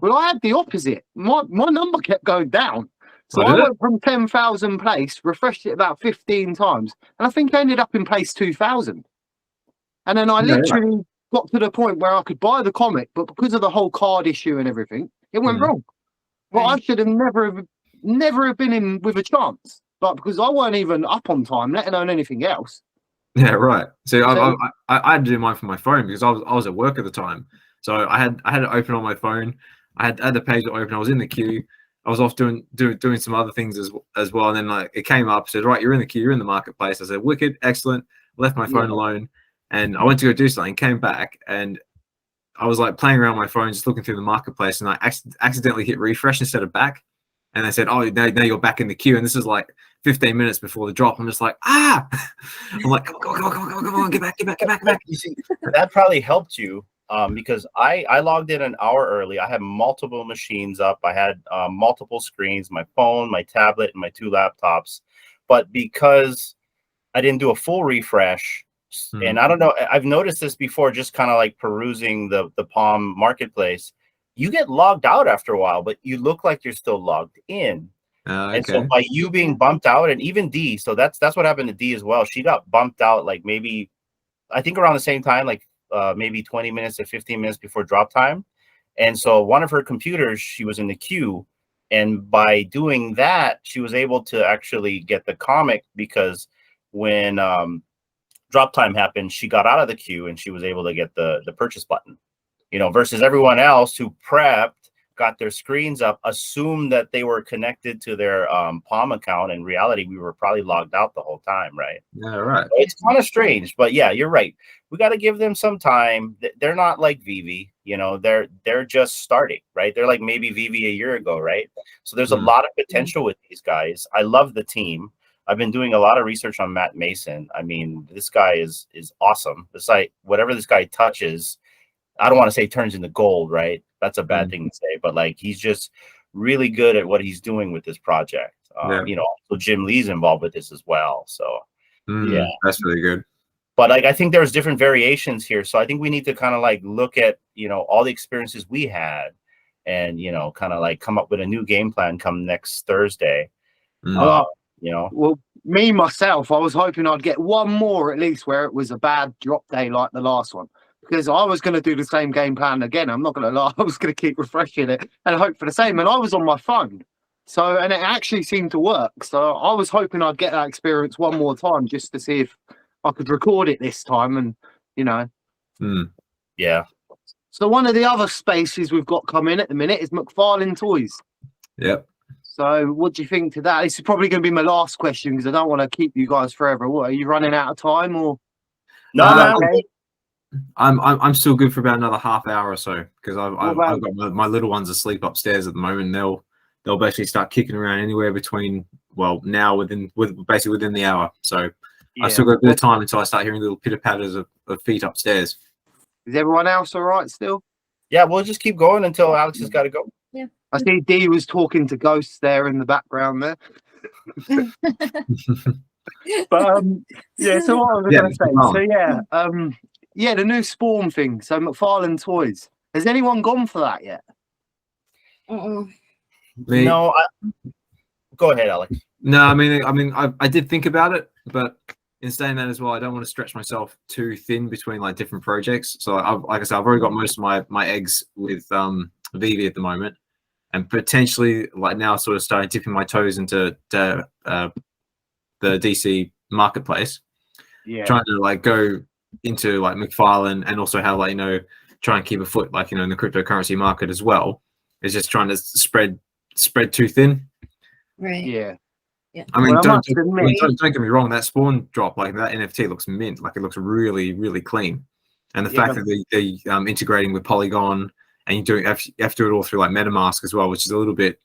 Well, I had the opposite. My number kept going down. So I went from 10,000 place, refreshed it about 15 times, and I think I ended up in place 2,000. And then I literally got to the point where I could buy the comic, but because of the whole card issue and everything, it went wrong. Well, I should have never have been in with a chance, like because I weren't even up on time, let alone anything else. Yeah, right. So I had to do mine from my phone because I was at work at the time, so I had it open on my phone. I had the page open. I was in the queue. I was off doing some other things as well, and then like it came up, said, right, you're in the queue, you're in the marketplace. I said, wicked, excellent. Left my phone alone, and I went to go do something. Came back, and I was like playing around my phone, just looking through the marketplace, and I accidentally hit refresh instead of back. And they said, oh, now you're back in the queue, and this is like 15 minutes before the drop. I'm just like, I'm like, come on, get back. You see, that probably helped you. Because I logged in an hour early. I had multiple machines up. I had multiple screens, my phone, my tablet, and my 2 laptops. But because I didn't do a full refresh, and I don't know, I've noticed this before, just kind of like perusing the Palm marketplace, you get logged out after a while, but you look like you're still logged in. And so by you being bumped out, and even D, so that's what happened to D as well. She got bumped out like maybe, I think around the same time, like maybe 20 minutes to 15 minutes before drop time. And so one of her computers, she was in the queue, and by doing that, she was able to actually get the comic, because when drop time happened, she got out of the queue and she was able to get the purchase button, you know, versus everyone else who prepped, got their screens up, assumed that they were connected to their Palm account. In reality, we were probably logged out the whole time, right? Yeah, right. So it's kind of strange, but yeah, you're right. We got to give them some time. They're not like VeVe, you know, they're just starting, right? They're like maybe VeVe a year ago, right? So there's a lot of potential with these guys. I love the team. I've been doing a lot of research on Matt Mason. I mean, this guy is awesome. The site, whatever this guy touches, I don't want to say turns into gold, right? That's a bad thing to say, but like he's just really good at what he's doing with this project. You know, so Jim Lee's involved with this as well. So yeah, that's really good. But like, I think there's different variations here. So I think we need to kind of like look at, you know, all the experiences we had and, you know, kind of like come up with a new game plan come next Thursday. You know, well, me myself, I was hoping I'd get one more at least where it was a bad drop day like the last one, because I was going to do the same game plan again. I'm not going to lie, I was going to keep refreshing it and hope for the same. And I was on my phone, so and it actually seemed to work. So I was hoping I'd get that experience one more time just to see if I could record it this time. And you know, yeah. So one of the other spaces we've got coming at the minute is McFarlane Toys. Yep. So what do you think to that? This is probably going to be my last question because I don't want to keep you guys forever. What, are you running out of time or? No, man. I'm still good for about another half hour or so because I've got my little ones asleep upstairs at the moment. They'll basically start kicking around anywhere between now basically within the hour. So Yeah. I've still got a bit of time until I start hearing little pitter patters of feet upstairs. Is everyone else all right still? Yeah, we'll just keep going until Alex has got to go. Yeah. I see Dee was talking to ghosts there in the background there. But yeah, so what I was going to say, so yeah, the new Spawn thing. So McFarlane Toys. Has anyone gone for that yet? No, go ahead, Alex. No, I mean, I did think about it, but in saying that as well, I don't want to stretch myself too thin between like different projects. So like I said, I've already got most of my eggs with VeVe at the moment, and potentially like now sort of starting dipping my toes into the DC marketplace. Yeah. Trying to like go into like McFarlane and also how like, you know, try and keep a foot like, you know, in the cryptocurrency market as well. Is just trying to spread too thin. Right. Yeah. Yeah. I mean, Well, don't get me wrong. That Spawn drop, like that NFT looks mint. Like it looks really, really clean. And the fact that they integrating with Polygon and you have to do it all through like MetaMask as well, which is a little bit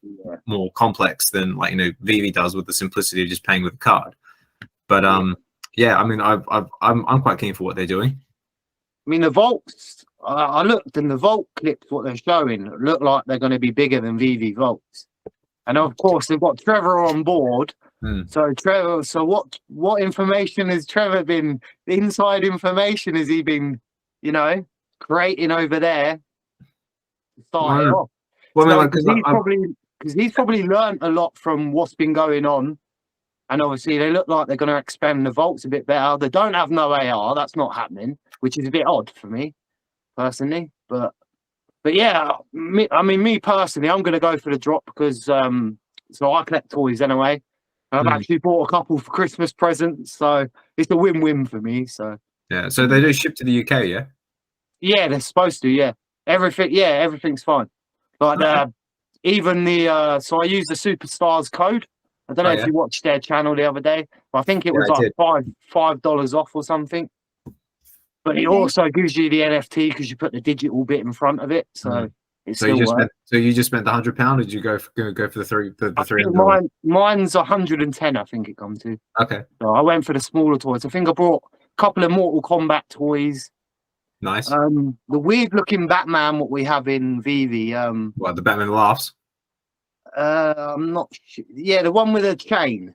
more complex than like, you know, VeVe does with the simplicity of just paying with a card. But yeah, I mean, I'm quite keen for what they're doing. I mean, the vaults. I looked and the vault clips, what they're showing, look like they're going to be bigger than VeVe vaults. And of course, they've got Trevor on board. So Trevor, what information has Trevor been? Inside information has he been, you know, creating over there? Starting off. Well, So, I mean, because he's probably learned a lot from what's been going on. And obviously, they look like they're going to expand the vaults a bit better. They don't have no AR. That's not happening, which is a bit odd for me, personally. But yeah, me personally, I'm going to go for the drop because so I collect toys anyway. And I've actually bought a couple for Christmas presents, so it's a win-win for me. So yeah, so they do ship to the UK, yeah. Yeah, they're supposed to. Yeah, everything's fine. But even the so I use the Superstars code. I don't know if you watched their channel the other day, but I think it was like $5 off or something. But it also gives you the NFT because you put the digital bit in front of it. So it's so you just spent the £100, or did you go for the three? Mine's 110, I think it comes to. Okay. So I went for the smaller toys. I think I brought a couple of Mortal Kombat toys. Nice. The weird looking Batman, what we have in VeVe. What, the Batman laughs? I'm not sure. Yeah, the one with a chain.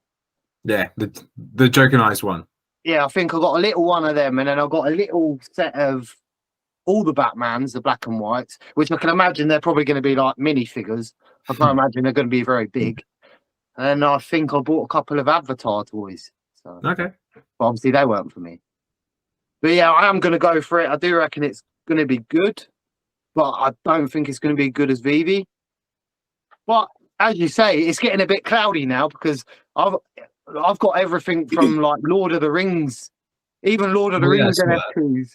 Yeah, the Joker-ized one. Yeah, I think I got a little one of them, and then I got a little set of all the Batmans, the black and whites, which I can imagine they're probably going to be like minifigures. I can't imagine they're going to be very big. And I think I bought a couple of Avatar toys. So, okay. But obviously they weren't for me. But yeah, I am going to go for it. I do reckon it's going to be good, but I don't think it's going to be good as VeVe. But as you say, it's getting a bit cloudy now because I've got everything from like Lord of the Rings, even Lord of the Rings NFTs.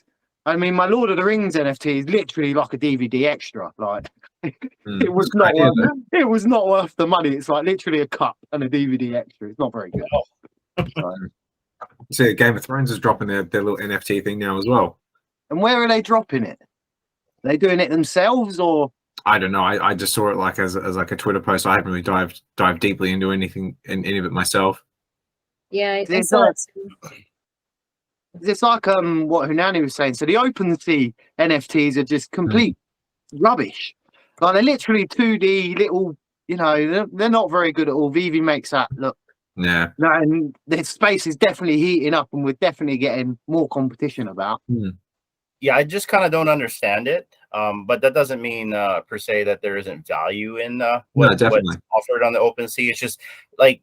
I mean, my Lord of the Rings NFT is literally like a DVD extra. Like it was not worth the money. It's like literally a cup and a DVD extra. It's not very good. So, see, Game of Thrones is dropping their little NFT thing now as well. And where are they dropping it? Are they doing it themselves or? I don't know. I just saw it like as like a Twitter post. I haven't really dived deeply into anything in any of it myself. Yeah, I saw it. It's like what Hunani was saying. So the OpenSea NFTs are just complete rubbish. Like they're literally 2D little. You know, they're not very good at all. VeVe makes that look Yeah. No, and the space is definitely heating up, and we're definitely getting more competition about. Yeah, I just kind of don't understand it. But that doesn't mean per se that there isn't value in what's offered on the OpenSea. It's just like,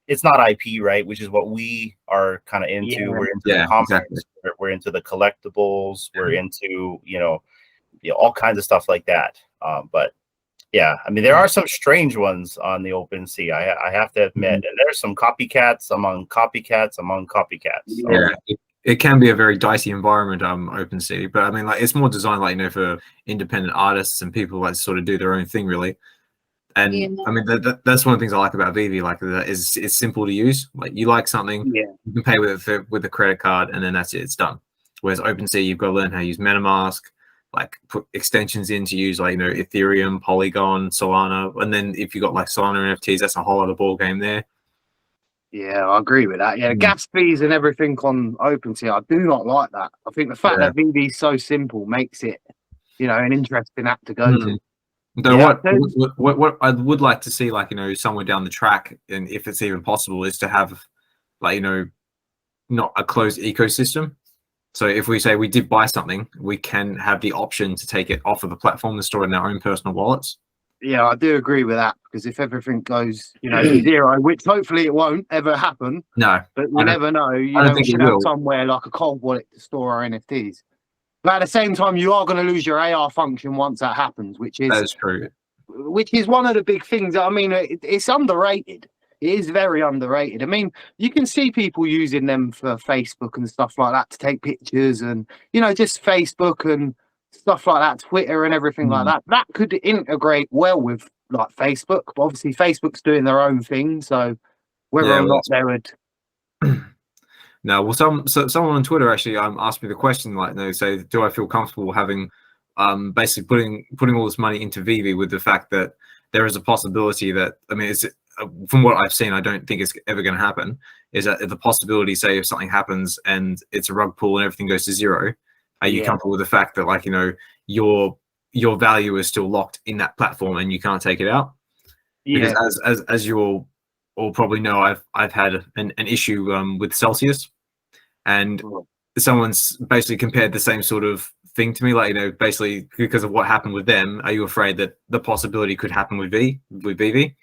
it's not IP, right? Which is what we are kind of into. Yeah. We're into the comics, we're into the collectibles, we're into, you know, all kinds of stuff like that. But yeah, I mean, there are some strange ones on the OpenSea. I have to admit, and there's some copycats among copycats among copycats. So. Yeah, it can be a very dicey environment, OpenSea. But I mean, like, it's more designed, like, you know, for independent artists and people that sort of do their own thing, really. And I mean, that's one of the things I like about VeVe. Like, that is, it's simple to use. Like, you like something, you can pay with a credit card, and then that's it. It's done. Whereas OpenSea, you've got to learn how to use MetaMask, like put extensions in to use, like, you know, Ethereum, Polygon, Solana, and then if you got like Solana NFTs, that's a whole other ball game there. Yeah, I agree with that. Yeah, gas fees and everything on OpenSea, I do not like that. I think the fact that VeVe is so simple makes it, you know, an interesting app to go to. Though what I would like to see, like, you know, somewhere down the track, and if it's even possible, is to have, like, you know, not a closed ecosystem. So if we say we did buy something, we can have the option to take it off of the platform and store it in our own personal wallets. Yeah, I do agree with that, because if everything goes, you know, to zero, which hopefully it won't ever happen. No, but we never know. You know, we should have somewhere like a cold wallet to store our NFTs. But at the same time, you are going to lose your AR function once that happens, which is true. Which is one of the big things. I mean, it's underrated. It is very underrated. I mean, you can see people using them for Facebook and stuff like that to take pictures, and, you know, just Facebook and stuff like that, Twitter and everything like that. That could integrate well with, like, Facebook. But obviously, Facebook's doing their own thing, so whether or not they would. No, well, someone on Twitter actually asked me the question, like, they say, do I feel comfortable having basically putting all this money into VeVe, with the fact that there is a possibility that, I mean, it's, from what I've seen, I don't think it's ever going to happen, is that the possibility, say, if something happens and it's a rug pull and everything goes to zero, are you comfortable with the fact that, like, you know, your value is still locked in that platform and you can't take it out? Because as you all probably know, I've had an issue with Celsius, and someone's basically compared the same sort of thing to me, like, you know, basically because of what happened with them, are you afraid that the possibility could happen with VeVe?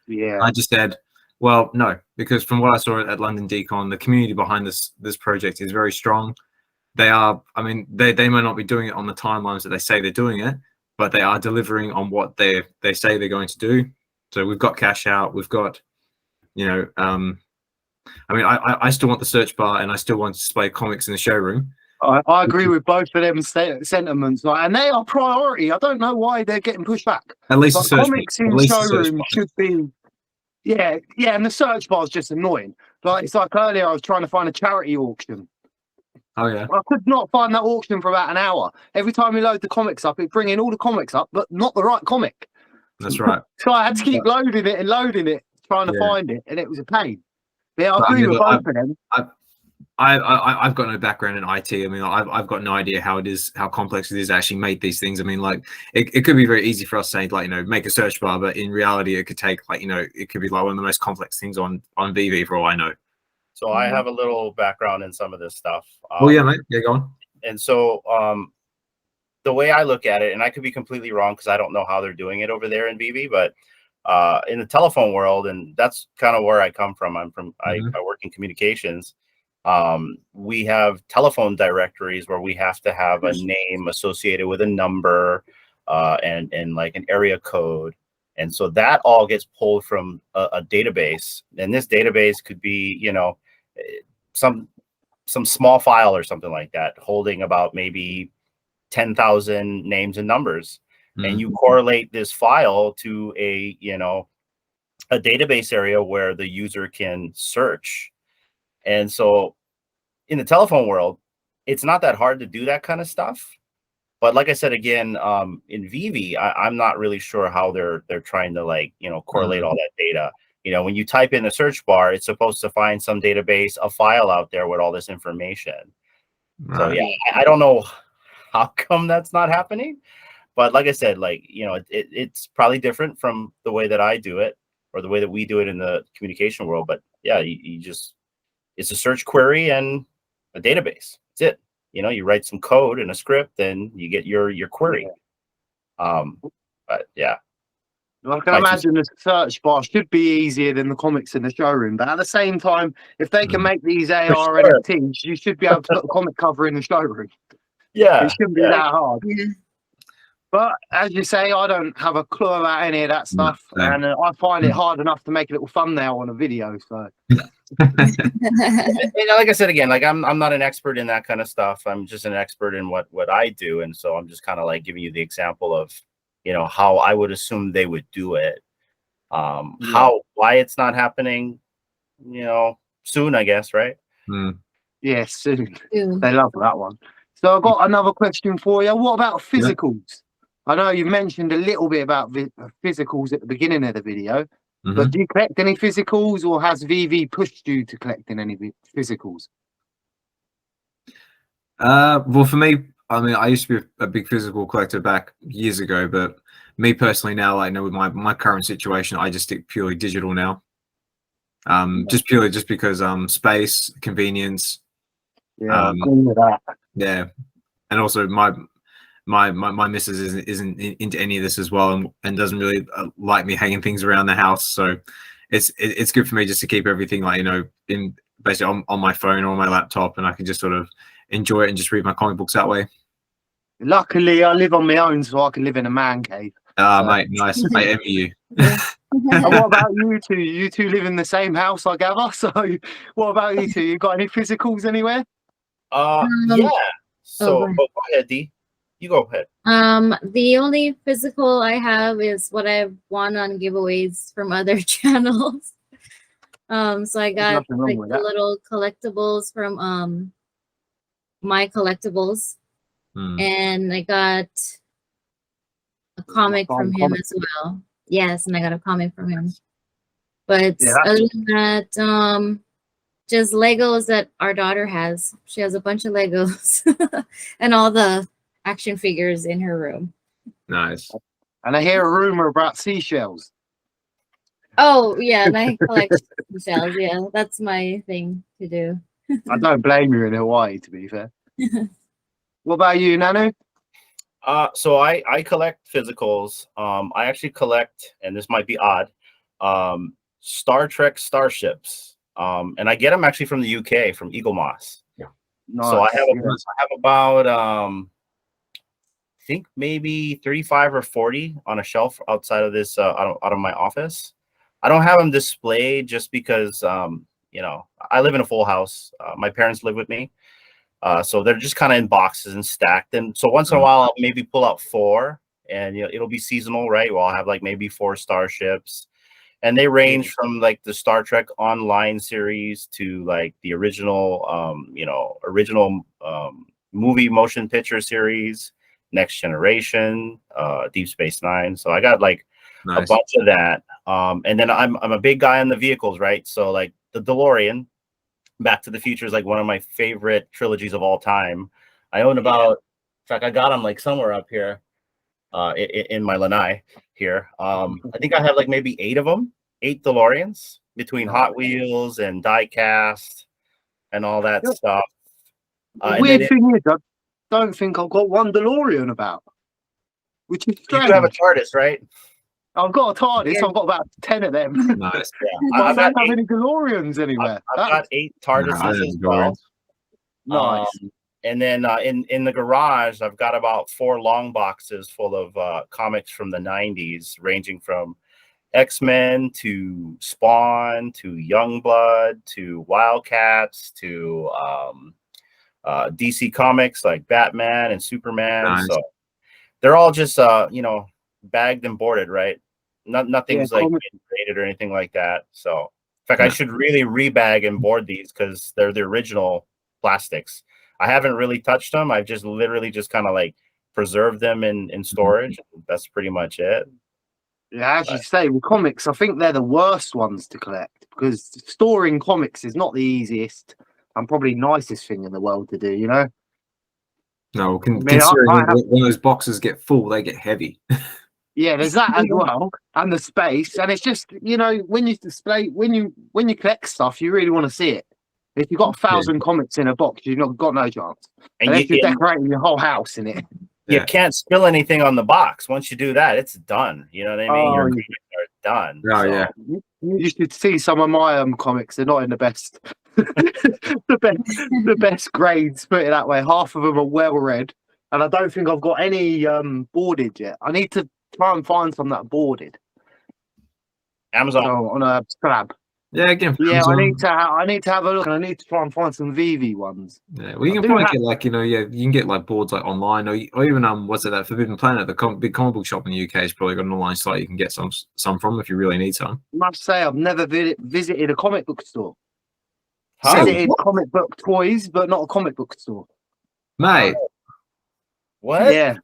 Yeah, I just said, well, no, because from what I saw at London Decon, the community behind this project is very strong. They are, I mean, they may not be doing it on the timelines that they say they're doing it, but they are delivering on what they say they're going to do. So we've got cash out, we've got, you know, I mean, I still want the search bar, and I still want to display comics in the showroom. I agree with both of them sentiments, like, and they are priority. I don't know why they're getting pushed back. At least, like, the comics in showroom should be, yeah, and the search bar is just annoying. Like, it's like earlier, I was trying to find a charity auction. Oh yeah. I could not find that auction for about an hour. Every time we load the comics up, it bring in all the comics up, but not the right comic. That's right. So I had to keep loading it, trying to find it, and it was a pain. But yeah, I agree with both of them. I've got no background in IT. I mean, I've got no idea how complex it is to actually make these things. I mean, like, it could be very easy for us to say, like, you know, make a search bar, but in reality, it could take, like, you know, it could be like one of the most complex things on VeVe, for all I know. So I have a little background in some of this stuff. Oh yeah, mate. Yeah, go on. And so the way I look at it, and I could be completely wrong because I don't know how they're doing it over there in VeVe, but in the telephone world, and that's kind of where I come from. I work in communications. We have telephone directories where we have to have a name associated with a number and like an area code. And so that all gets pulled from a database. And this database could be, you know, some small file or something like that, holding about maybe 10,000 names and numbers. And you correlate this file to a, you know, a database area where the user can search. And so in the telephone world, it's not that hard to do that kind of stuff. But like I said, again, in VeVe, I'm not really sure how they're trying to, like, you know, correlate all that data. You know, when you type in a search bar, it's supposed to find some database, a file out there with all this information. Right. So yeah, I don't know how come that's not happening. But like I said, like, you know, it's probably different from the way that I do it. or the way that we do it in the communication world. But yeah, you just, it's a search query and a database. That's it. You know, you write some code in a script and you get your query. But yeah. I can imagine the search bar should be easier than the comics in the showroom, but at the same time, if they can make these AR NFTs, you should be able to put the comic cover in the showroom. Yeah, it shouldn't be that hard. But as you say, I don't have a clue about any of that stuff, and I find it hard enough to make a little thumbnail on a video. So, like I said again, like I'm not an expert in that kind of stuff. I'm just an expert in what I do, and so I'm just kind of like giving you the example of, you know, how I would assume they would do it. Why it's not happening, you know, soon, I guess, right? Yeah, soon. They love that one. So I've got another question for you. What about physicals? I know you mentioned a little bit about physicals at the beginning of the video, but do you collect any physicals, or has VeVe pushed you to collecting any physicals? Well, for me, I mean, I used to be a big physical collector back years ago, but me personally now, like, with my current situation, I just stick purely digital now. Just because space, convenience. Yeah, I'm cool with that. Yeah, and also my missus isn't into any of this as well, and doesn't really like me hanging things around the house. So it's good for me just to keep everything, like, you know, in basically on my phone or on my laptop, and I can just sort of enjoy it and just read my comic books that way. Luckily, I live on my own, so I can live in a man cave. Mate, nice. I envy you. And what about you two? You two live in the same house, I gather. So what about you two? You got any physicals anywhere? Yeah. So go ahead, D. You go ahead. The only physical I have is what I've won on giveaways from other channels. So I got like the little collectibles from my collectibles, and I got a comic from him as well. Yes, and I got a comic from him. But other than that, just Legos that our daughter has. She has a bunch of Legos and all the action figures in her room. Nice. And I hear a rumor about seashells. Oh yeah, and I collect seashells. Yeah, that's my thing to do. I don't blame you in Hawaii, to be fair. What about you, Nanu? So I collect physicals. I actually collect, and this might be odd, Star Trek starships. And I get them actually from the UK, from Eagle Moss. Nice. So I have about I think maybe 35 or 40 on a shelf outside of this out of my office. I don't have them displayed just because you know, I live in a full house. My parents live with me. So they're just kind of in boxes and stacked. And so once in a while I'll maybe pull out 4, and you know, it'll be seasonal, right? Well, I'll have like maybe 4 starships. And they range from like the Star Trek Online series to like the original, you know, movie motion picture series, Next Generation, Deep Space Nine. So I got like a bunch of that. And then I'm a big guy on the vehicles, right? So like the DeLorean, Back to the Future is like one of my favorite trilogies of all time. I own about, in fact, I got them like somewhere up here. In my lanai here. I think I have like maybe 8 of them, 8 DeLoreans between Hot Wheels and die cast and all that stuff. Weird thing is, I don't think I've got one DeLorean about, which is strange. You have a TARDIS, right? I've got a TARDIS. I've got about 10 of them. Nice. Yeah. I don't have any DeLoreans anywhere. I've got 8 TARDISes as well. Nice. And then in the garage, I've got about 4 long boxes full of comics from the 90s, ranging from X-Men to Spawn to Youngblood to Wildcats to DC comics like Batman and Superman. Nice. So they're all just you know, bagged and boarded, right? Nothing's like rated or anything like that. So in fact, I should really rebag and board these because they're the original plastics. I haven't really touched them. I've just literally just kind of like preserved them in storage. That's pretty much it. Yeah, as you say, with comics, I think they're the worst ones to collect because storing comics is not the easiest and probably nicest thing in the world to do, you know? No, considering when those boxes get full, they get heavy. Yeah, there's that as well, and the space, and it's just, you know, when you display, when you collect stuff, you really want to see it. If you've got 1,000 comics in a box, you've not got no chance. And Unless you're decorating your whole house in it. you can't spill anything on the box. Once you do that, it's done. You know what I mean? Your comics are done. Oh, yeah. You should see some of my comics. They're not in the best, the best grades. Put it that way. Half of them are well read, and I don't think I've got any boarded yet. I need to try and find some that are boarded. Amazon on a slab. Yeah, again. Yeah, Amazon. I need to have a look, and I need to try and find some VeVe ones. Yeah, well, you can probably get like, you know, you can get like boards like online, or even what's it, that Forbidden Planet, the big comic book shop in the UK has probably got an online site you can get some from if you really need some. I must say, I've never visited a comic book store. Huh? Visited comic book toys, but not a comic book store. Mate. What? Yeah.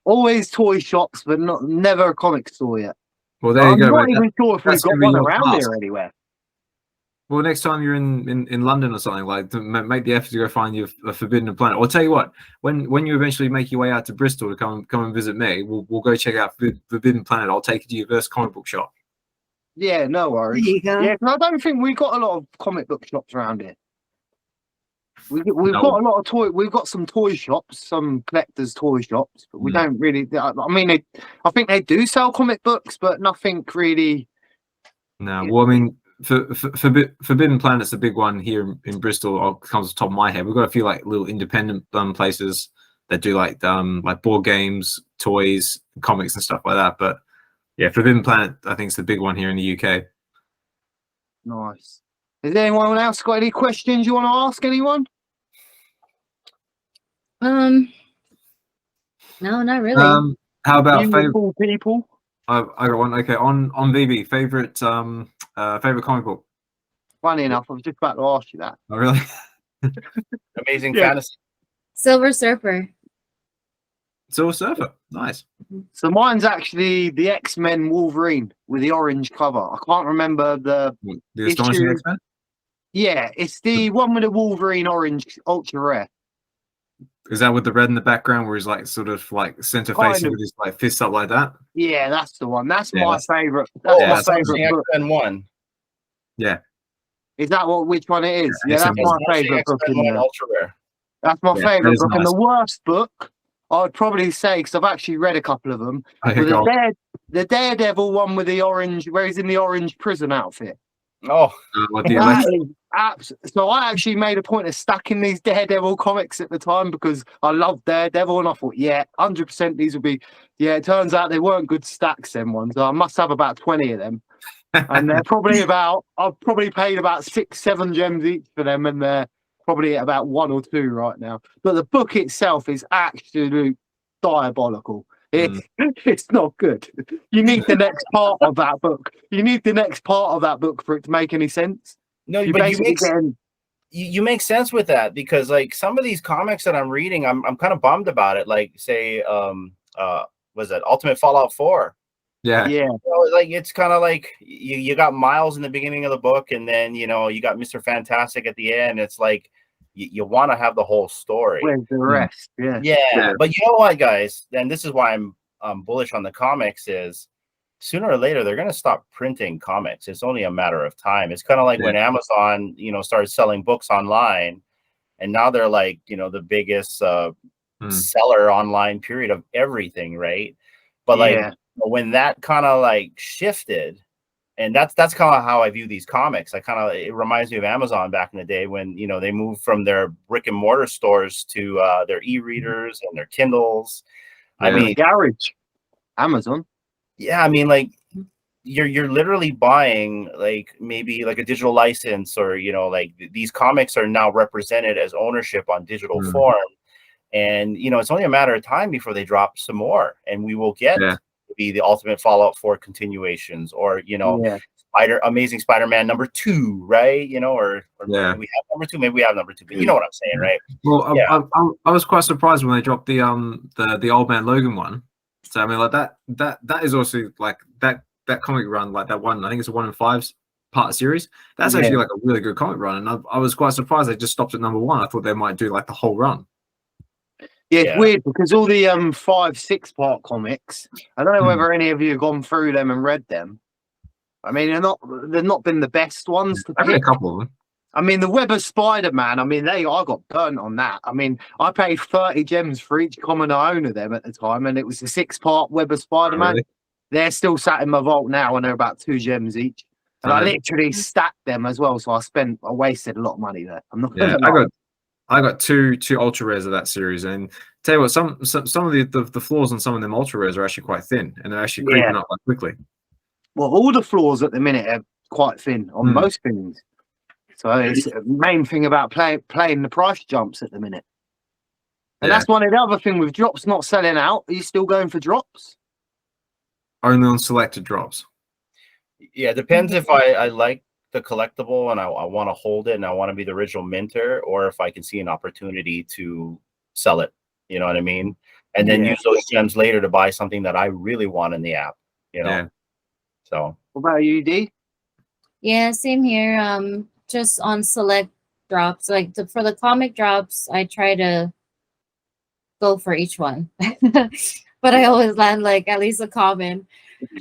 Always toy shops, but never a comic store yet. Well, there you go. I'm not mate. even sure if we've That's got gonna be one your around task. here anywhere. Well, next time you're in London or something, like, make the effort to go find you a Forbidden Planet. Or tell you what, when you eventually make your way out to Bristol to come and visit me, we'll go check out Forbidden Planet. I'll take you to your first comic book shop. Yeah, no worries. There you go. Yeah, 'cause I don't think we've got a lot of comic book shops around here. We've No. got a lot of toy. We've got some toy shops, some collectors' toy shops, but we don't really. I mean, I think they do sell comic books, but nothing really. No, well, I mean, Forbidden Planet's the big one here in Bristol. Comes to the top of my head. We've got a few like little independent places that do like board games, toys, comics, and stuff like that. But yeah, Forbidden Planet, I think, is the big one here in the UK. Nice. Has anyone else got any questions you want to ask anyone? No, not really. How about Beautiful people. I got one. Okay, on VeVe, favorite comic book. Funny enough, I was just about to ask you that. Oh, really? Amazing Yeah. Fantasy. Silver Surfer. Silver Surfer. Nice. So mine's actually the X-Men Wolverine with the orange cover. I can't remember the. The Astonishing issue. X-Men. Yeah, it's the one with the Wolverine orange, ultra rare. Is that with the red in the background, where he's like sort of like center facing with his like fists up like that? Yeah, that's the one. That's Yeah, my that's- favorite. Oh, That's my Astonishing favorite book. X-Men 1. Yeah. Is that which one it is? Yeah, Yeah, that's my Astonishing favorite book in X-Men 1 there. Ultra Rare. That's my Yeah, that favorite is book. And nice. the worst book, I would probably say, because I've actually read a couple of them, Okay, was go on. the Daredevil one with the orange, where he's in the orange prison outfit. Oh, What the That election? is so I actually made a point of stacking these Daredevil comics at the time because I loved Daredevil, and I thought, yeah, 100% these would be. Yeah, it turns out they weren't good stacks, them ones. I must have about 20 of them. And they're probably I've probably paid about 6-7 gems each for them, and they're probably at about 1 or 2 right now. But the book itself is absolute diabolical. It's not good. You need the next part of that book. You need the next part of that book for it to make any sense. no, You but basically you make sense with that, because like some of these comics that I'm reading, I'm kind of bummed about it. Like say, was that Ultimate Fallout 4? Yeah. yeah. You know, like it's kind of like you got Miles in the beginning of the book, and then you know you got Mr. Fantastic at the end. It's like you want to have the whole story. Where's the rest? Yeah. Yeah, but you know what, guys? And this is why I'm bullish on the comics. Is sooner or later they're going to stop printing comics. It's only a matter of time. It's kind of like when Amazon, you know, started selling books online, and now they're like, you know, the biggest seller online period of everything, right? But like when that kind of like shifted, and that's kind of how I view these comics. It reminds me of Amazon back in the day when, you know, they moved from their brick and mortar stores to their e-readers and their Kindles. I mean, Garage, Amazon. yeah, I mean, like you're literally buying like maybe like a digital license, or you know, like these comics are now represented as ownership on digital form, and you know, it's only a matter of time before they drop some more, and we will get the Ultimate Fallout 4 continuations, or you know, Amazing Spider-Man #2, right? You know, or maybe we have #2, maybe we have #2, but you know what I'm saying, right? Well, I was quite surprised when they dropped the Old Man Logan one. So I mean, like that is also like that comic run, like that one. I think it's a 1 in 5 part series. That's actually like a really good comic run, and I was quite surprised they just stopped at #1. I thought they might do like the whole run. Yeah, it's Yeah. weird because all the 5-6 part comics, I don't know whether any of you have gone through them and read them. I mean, they've not been the best ones to I've read a pick. couple of them. I mean, the Web of Spider-Man, I mean, I got burnt on that. I mean, I paid 30 gems for each common I own of them at the time, and it was a 6-part Web of Spider-Man. Really? They're still sat in my vault now, and they're about 2 gems each. And I Right. literally stacked them as well, so I wasted a lot of money there. I'm not Yeah, gonna lie. I got two ultra rares of that series, and tell you what, some of the floors on some of them ultra rares are actually quite thin, and they're actually creeping up like quickly. Well, all the floors at the minute are quite thin on most things. So it's the main thing about playing the price jumps at the minute. And that's one of the other thing with drops not selling out. Are you still going for drops? Only on selected drops. Yeah, it depends if I like the collectible and I want to hold it and I want to be the original minter, or if I can see an opportunity to sell it. You know what I mean? And then use those gems later to buy something that I really want in the app. You know? Yeah. So What about you, D? Yeah, same here. Just on select drops, like for the comic drops, I try to go for each one, but I always land like at least a common.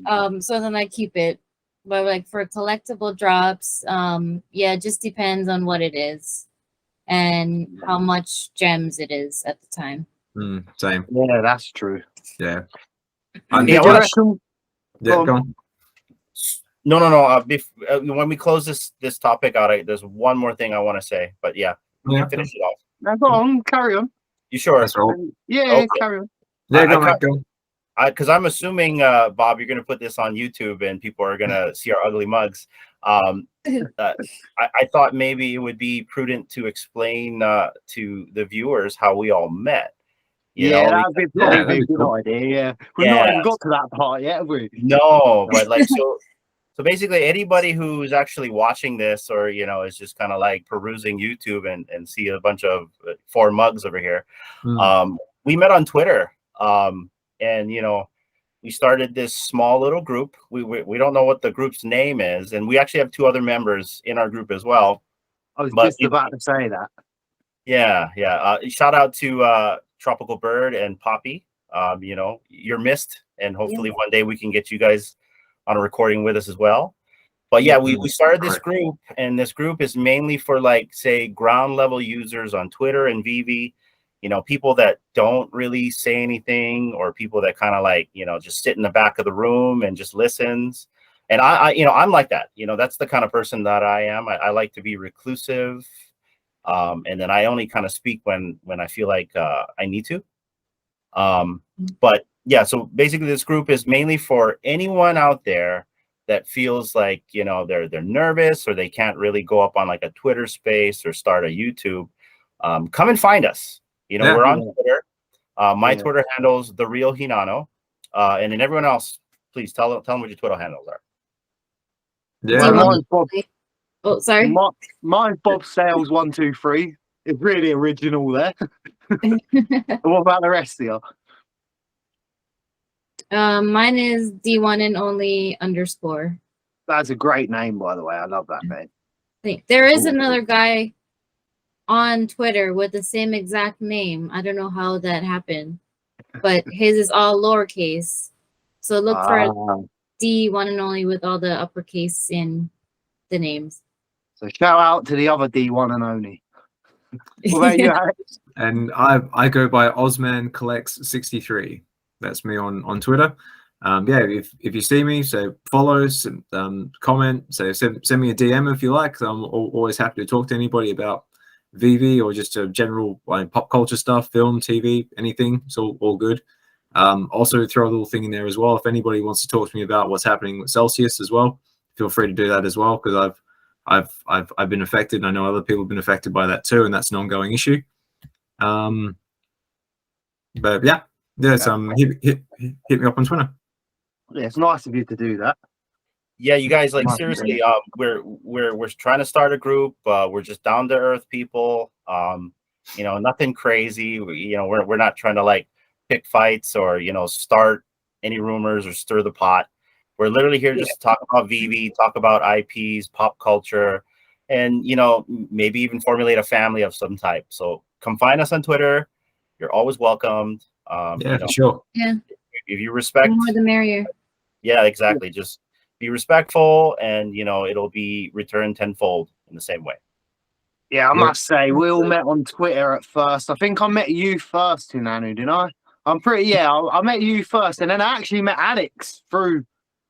So then I keep it. But like for collectible drops, yeah, it just depends on what it is and how much gems it is at the time. Same. Yeah, that's true. Yeah. yeah, Go on. No. When we close this topic out, there's one more thing I want to say, but yeah, we can finish it off. Now go on, carry on. You sure? That's all. Yeah, Okay. carry on. Yeah, go. Because I'm assuming, Bob, you're going to put this on YouTube and people are going to see our ugly mugs. I thought maybe it would be prudent to explain to the viewers how we all met. You know, that'd be probably a good cool. idea. Yeah, we've not even got to that part yet, have we? No, but like so basically anybody who's actually watching this or is just kind of like perusing YouTube and see a bunch of 4 mugs over here. We met on Twitter. And we started this small little group. We don't know what the group's name is, and we actually have 2 other members in our group as well. I was just about to say that. Yeah. Shout out to Tropical Bird and Poppy. You're missed, and hopefully one day we can get you guys on a recording with us as well. But yeah, we started this group, and this group is mainly for like say ground level users on Twitter and VeVe. People that don't really say anything, or people that kind of like, just sit in the back of the room and just listens. And I'm like that. That's the kind of person that I am. I like to be reclusive. And then I only kind of speak when I feel like I need to. But yeah, so basically this group is mainly for anyone out there that feels like, they're nervous or they can't really go up on like a Twitter space or start a YouTube. Come and find us. We're on Twitter. My Twitter handle's The Real Hinano. And then everyone else, please tell them what your Twitter handles are. Yeah. Oh, sorry. Mine's bobsales 123. It's really original there. What about the rest of you? Mine is D1 and only _. That's a great name, by the way. I love that name. There is another guy on Twitter with the same exact name. I don't know how that happened, but his is all lowercase. So look for D1 and only with all the uppercase in the names. So shout out to the other D1 and only. What about you, Alex? And I go by Osman Collects 63. That's me on Twitter. If you see me, so follow, comment, so send me a DM if you like. I'm always happy to talk to anybody about VeVe or just a general pop culture stuff, film, TV, anything. It's all good. Also throw a little thing in there as well. If anybody wants to talk to me about what's happening with Celsius as well, feel free to do that as well, because I've been affected, and I know other people have been affected by that too, and that's an ongoing issue. But yeah, hit me up on Twitter. Yeah, it's nice of you to do that. Yeah, you guys, like seriously, we're trying to start a group. We're just down to earth people. Nothing crazy. We're not trying to like pick fights or start any rumors or stir the pot. We're literally here just to talk about VeVe, talk about IPs, pop culture, and maybe even formulate a family of some type. So come find us on Twitter. you're always welcomed. Yeah, You know, for sure. Yeah, if you the respect, more the merrier. yeah, exactly. Just be respectful, and you know, it'll be returned tenfold in the same way. Yeah, I Yeah. must say, we all met on Twitter at first. I think I met you first, Hinanu, didn't I? I'm pretty, yeah, I met you first, and then I actually met Alex through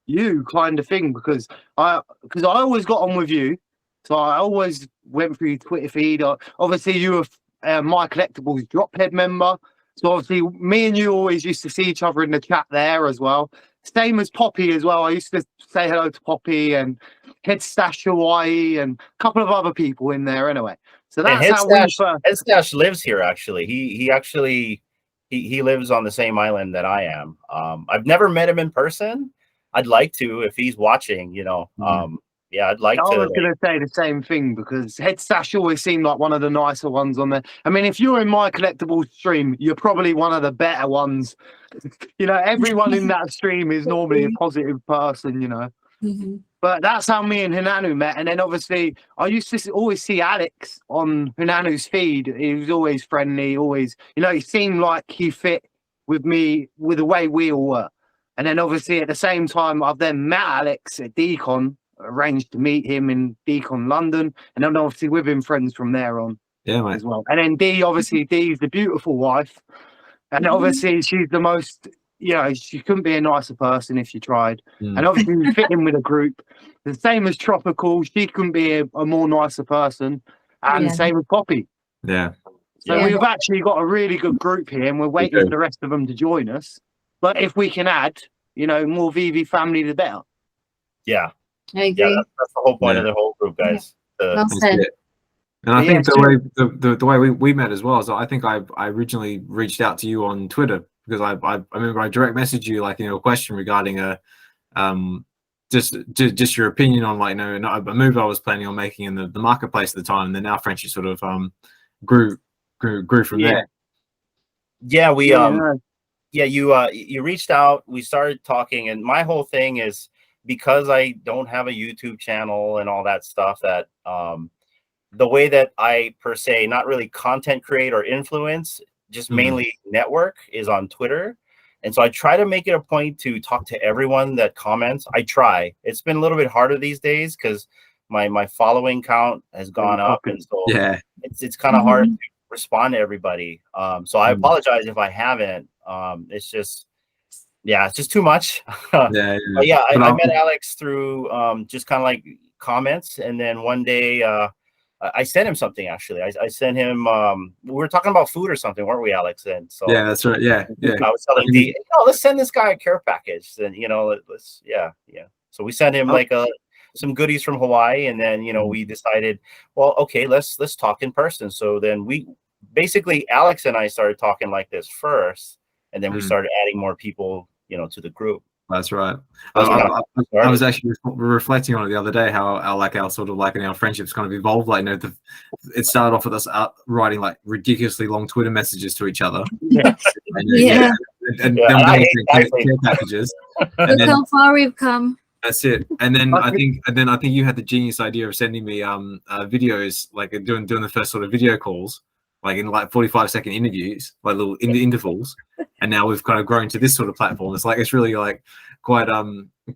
you, kind of thing, because I always got on with you, so I always went through your Twitter feed. Obviously, you were my collectibles drophead member, so obviously me and you always used to see each other in the chat there as well. Same as Poppy as well. I used to say hello to Poppy and Head Stash Hawaii and a couple of other people in there anyway. So And that's how we first. Headstash lives here actually. He actually he lives on the same island that I am. I've never met him in person. I'd like to if he's watching, you know. Yeah, I'd like I to. was going to say the same thing because Head Stash always seemed like one of the nicer ones on there. I mean, if you're in my collectibles stream, you're probably one of the better ones. You know, everyone in that stream is normally a positive person, you know. Mm-hmm. But that's how me and Hinanu met. And then obviously, I used to always see Alex on Hinanu's feed. He was always friendly, always, you know, he seemed like he fit with me, with the way we all were. And then obviously at the same time, I've then met Alex at Decon, arranged to meet him in Decon London. And then obviously we've been friends from there on as well. And then Dee, obviously, Dee's the beautiful wife. And obviously she's the most, you know, she couldn't be a nicer person if she tried. And obviously you fit in with a group. The same as Tropical, she couldn't be a more nicer person. And the same with Poppy. Yeah. So we've actually got a really good group here, and we're waiting for the rest of them to join us. But if we can add, you know, more VeVe family, the better. Yeah. I agree. Yeah, that's the whole point of the whole group, guys. Well said. And I think the way we met as well is I think I originally reached out to you on Twitter because I remember I direct messaged you like, you know, a question regarding a just your opinion on, like, you know, a move I was planning on making in the marketplace at the time, and then our friendship sort of grew from there. Yeah, we you reached out, we started talking, and my whole thing is because I don't have a YouTube channel and all that stuff, that the way that I per se not really content create or influence, just mainly network, is on Twitter. And so I try to make it a point to talk to everyone that comments. I try. It's been a little bit harder these days because my following count has gone up, and so it's kind of hard to respond to everybody. So I apologize if I haven't. It's just, yeah, it's just too much. But yeah, I met Alex through just kind of like comments, and then one day I sent him something. Actually, I sent him. We were talking about food or something, weren't we, Alex? And so yeah, that's right. Yeah. I was telling D, oh, let's send this guy a care package. Then, you know, let's So we sent him like some goodies from Hawaii, and then, you know, we decided, well, okay, let's talk in person. So then we basically, Alex and I started talking like this first, and then we started adding more people, you know, to the group. That's right. I was actually reflecting on it the other day, how our sort of like, you know, our friendships kind of evolved. Like, you know, it started off with us writing like ridiculously long Twitter messages to each other. And then care packages. Look how far we've come. That's it. And then I think you had the genius idea of sending me videos, like doing the first sort of video calls, like in like 45-second interviews, like little intervals. And now we've kind of grown to this sort of platform. It's like, it's really like quite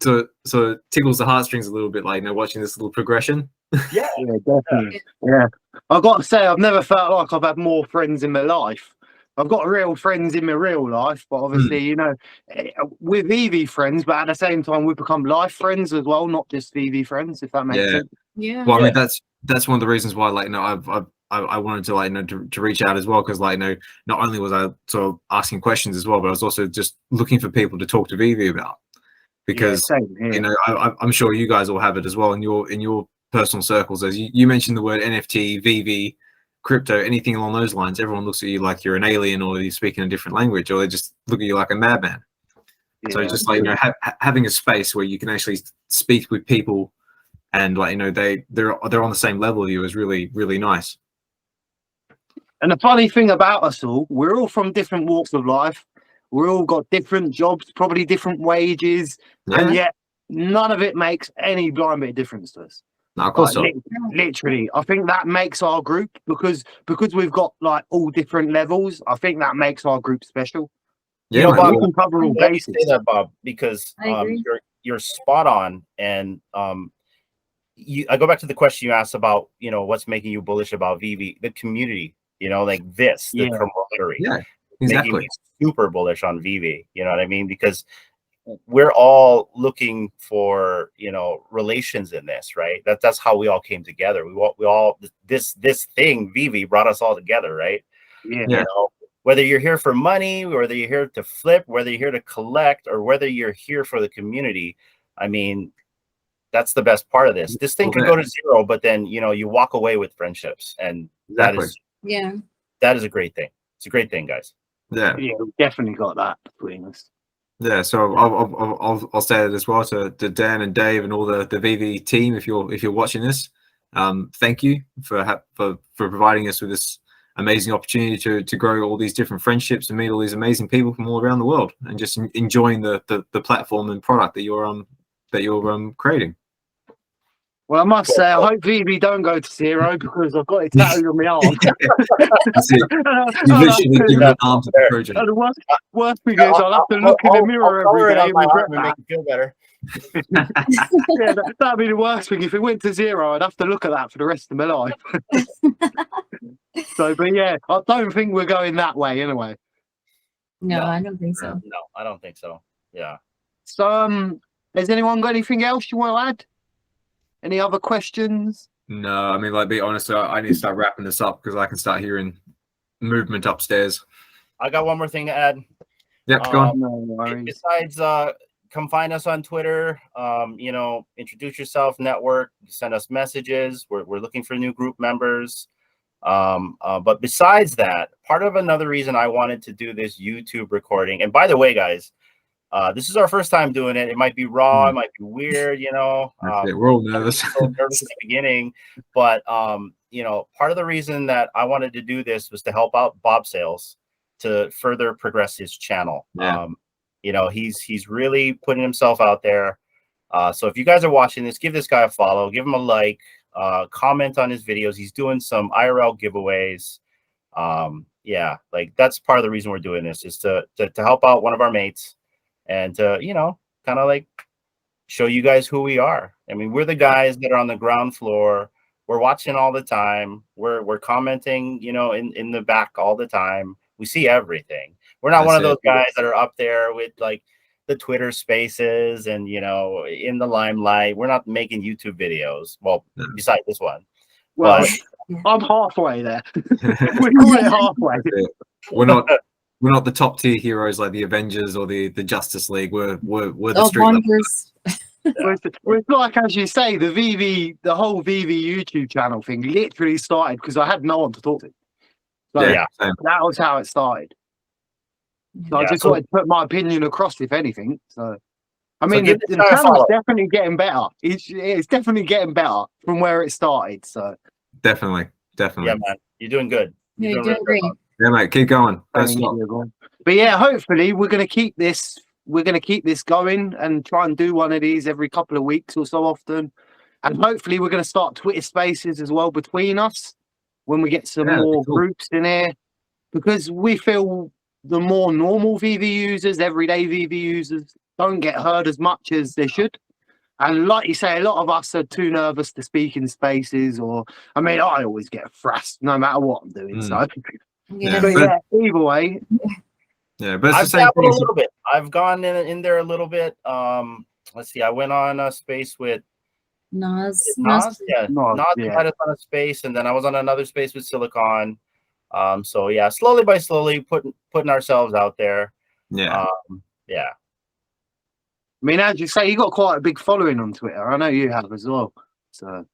sort of tickles the heartstrings a little bit, like, you know, watching this little progression. Yeah, definitely. Yeah, I've got to say, I've never felt like I've had more friends in my life. I've got real friends in my real life, but obviously, you know, we're VeVe friends, but at the same time, we've become life friends as well, not just VeVe friends, if that makes sense. Yeah. Well, I mean, that's one of the reasons why, like, you know, I wanted to, like, you know, to reach out as well, because, like, you know, not only was I sort of asking questions as well, but I was also just looking for people to talk to VeVe about, because you know, I'm sure you guys all have it as well in your personal circles. As you mentioned the word NFT, VeVe, crypto, anything along those lines, everyone looks at you like you're an alien, or you're speaking a different language, or they just look at you like a madman. So just, like, you know, having a space where you can actually speak with people, and, like, you know, they're on the same level as you is really, really nice. And the funny thing about us all, we're all from different walks of life. We're all got different jobs, probably different wages, and yet none of it makes any blind bit of difference to us. No, of course Like, not. literally, I think that makes our group because we've got like all different levels. I think that makes our group special. Yeah, know, mate, Bob, We can cover all Let me bases. say that, Bob, because I agree. you're spot on, and I go back to the question you asked about, you know, what's making you bullish about VeVe, the community, you know, like this, the camaraderie, yeah, making exactly. me super bullish on VeVe. You know what I mean? Because we're all looking for, you know, relations in this, right? That's how we all came together. We all this thing VeVe brought us all together, right? Yeah. You know, whether you're here for money, whether you're here to flip, whether you're here to collect, or whether you're here for the community, I mean, that's the best part of this. This thing could go to zero, but then, you know, you walk away with friendships, and Exactly. that is a great thing. It's a great thing, guys. Yeah. Yeah, we've definitely got that between us. Yeah, so I'll say that as well to Dan and Dave and all the VeVe team. If you're watching this, thank you for providing us with this amazing opportunity to grow all these different friendships and meet all these amazing people from all around the world, and just enjoying the platform and product that you're creating. Well, I must say, I hope VeVe don't go to zero because I've got it tattooed on my arm. That's it. You've literally given an arm to the project. And the worst thing is, I'll have to look in the mirror every day and regret that. Make it feel better. Yeah, that'd be the worst thing. If it went to zero, I'd have to look at that for the rest of my life. So, but yeah, I don't think we're going that way anyway. No, I don't think so. No, I don't think so. Yeah. So, has anyone got anything else you want to add? Any other questions? No, I mean, like, be honest, I need to start wrapping this up because I can start hearing movement upstairs. I got one more thing to add. Yep, go on. No worries. Besides, come find us on Twitter. You know, introduce yourself, network, send us messages. We're looking for new group members. But besides that, part of another reason I wanted to do this YouTube recording, and by the way, guys, this is our first time doing it. It might be raw, it might be weird, you know. We're all nervous. So nervous at the beginning, but you know, part of the reason that I wanted to do this was to help out bobsales to further progress his channel. Yeah. You know, he's really putting himself out there. So if you guys are watching this, give this guy a follow, give him a like, comment on his videos. He's doing some IRL giveaways. Yeah, like that's part of the reason we're doing this, is to help out one of our mates and to, you know, kind of like show you guys who we are. I mean, we're the guys that are on the ground floor. We're watching all the time. We're commenting, you know, in the back all the time. We see everything. We're not one of those guys that are up there with like the Twitter spaces and, you know, in the limelight. We're not making YouTube videos. Well, besides this one. Well, but I'm halfway there. We're calling it halfway. We're not the top tier heroes like the Avengers or the Justice League. We're the street level. It's like, as you say, the whole VeVe YouTube channel thing literally started because I had no one to talk to. So Yeah, that was how it started. So I just wanted to put my opinion across, if anything. So I mean, the channel's definitely getting better. It's definitely getting better from where it started. So definitely. Yeah, man, you're doing good. You're doing great. Yeah, mate, keep going. but yeah, hopefully we're gonna keep this. We're gonna keep this going and try and do one of these every couple of weeks or so often. And hopefully we're gonna start Twitter Spaces as well between us when we get some more groups in here, because we feel the more normal VeVe users, everyday VeVe users, don't get heard as much as they should. And like you say, a lot of us are too nervous to speak in spaces, or I mean, I always get frazzed no matter what I'm doing. So Yeah. but yeah, either way. Yeah, but it's I've the same dabbled thing. a little bit. I've gone in there a little bit. Let's see. I went on a space with Nas. Yeah, Nas invited us on a space, and then I was on another space with Silicon. So yeah, slowly by slowly putting ourselves out there. Yeah. Yeah. I mean, as you say, you got quite a big following on Twitter. I know you have as well. So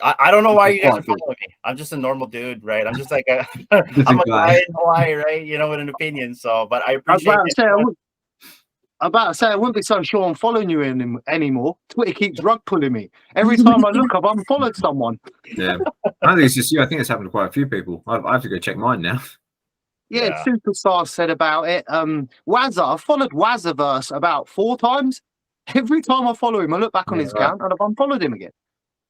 I don't know why you guys are following me. I'm just a normal dude, right? I'm just like I'm a guy in Hawaii, right? You know, with an opinion. So, but I appreciate it. I'm about to say, I wouldn't be so sure I'm following you anymore. Twitter keeps rug pulling me. Every time I look, I've unfollowed someone. Yeah. I don't think it's just you. I think it's happened to quite a few people. I have to go check mine now. Yeah, Superstar said about it. Wazza, I followed Wazzaverse about 4 times. Every time I follow him, I look back on his account and I've unfollowed him again.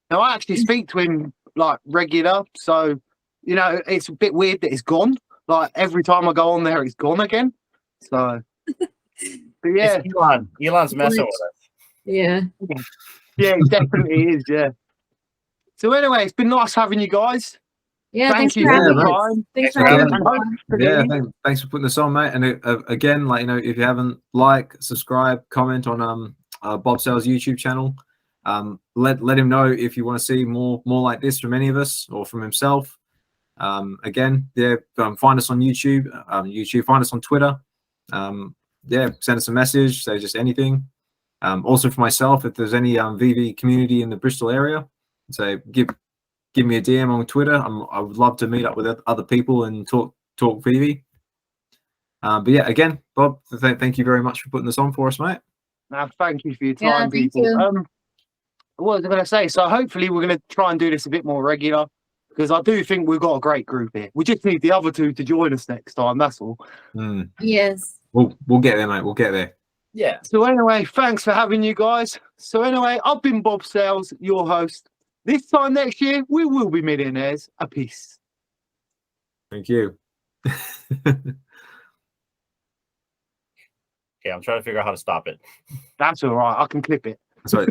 Now I actually speak to him like regular, so you know it's a bit weird that it's gone. Like every time I go on there, it's gone again. So, but yeah, It's Elon. Elon's messing with us. Yeah. yeah, it definitely is. Yeah. So anyway, it's been nice having you guys. Yeah, Thank thanks you for for having your us. time. Thanks for for having having And us. hopefully, Yeah, thanks for putting this on, mate. And again, like, you know, if you haven't subscribe, comment on bobsales YouTube channel, let him know if you want to see more like this from any of us or from himself. Again, yeah, find us on YouTube. Find us on Twitter. Yeah, send us a message. Say just anything. Also for myself, if there's any VeVe community in the Bristol area, so give me a DM on Twitter. I would love to meet up with other people and talk VeVe. But yeah, again, Bob, thank you very much for putting this on for us, mate. now thank you for your Yeah, time, thank people. you. What was I going to say? So hopefully we're going to try and do this a bit more regular because I do think we've got a great group here. We just need the other two to join us next time. That's all. Yes. We'll get there, mate. We'll get there. Yeah. So anyway, thanks for having you guys. So anyway, I've been Bob Sales, your host. This time next year, we will be millionaires. A peace. Thank you. Okay, I'm trying to figure out how to stop it. That's all right. I can clip it. Sorry,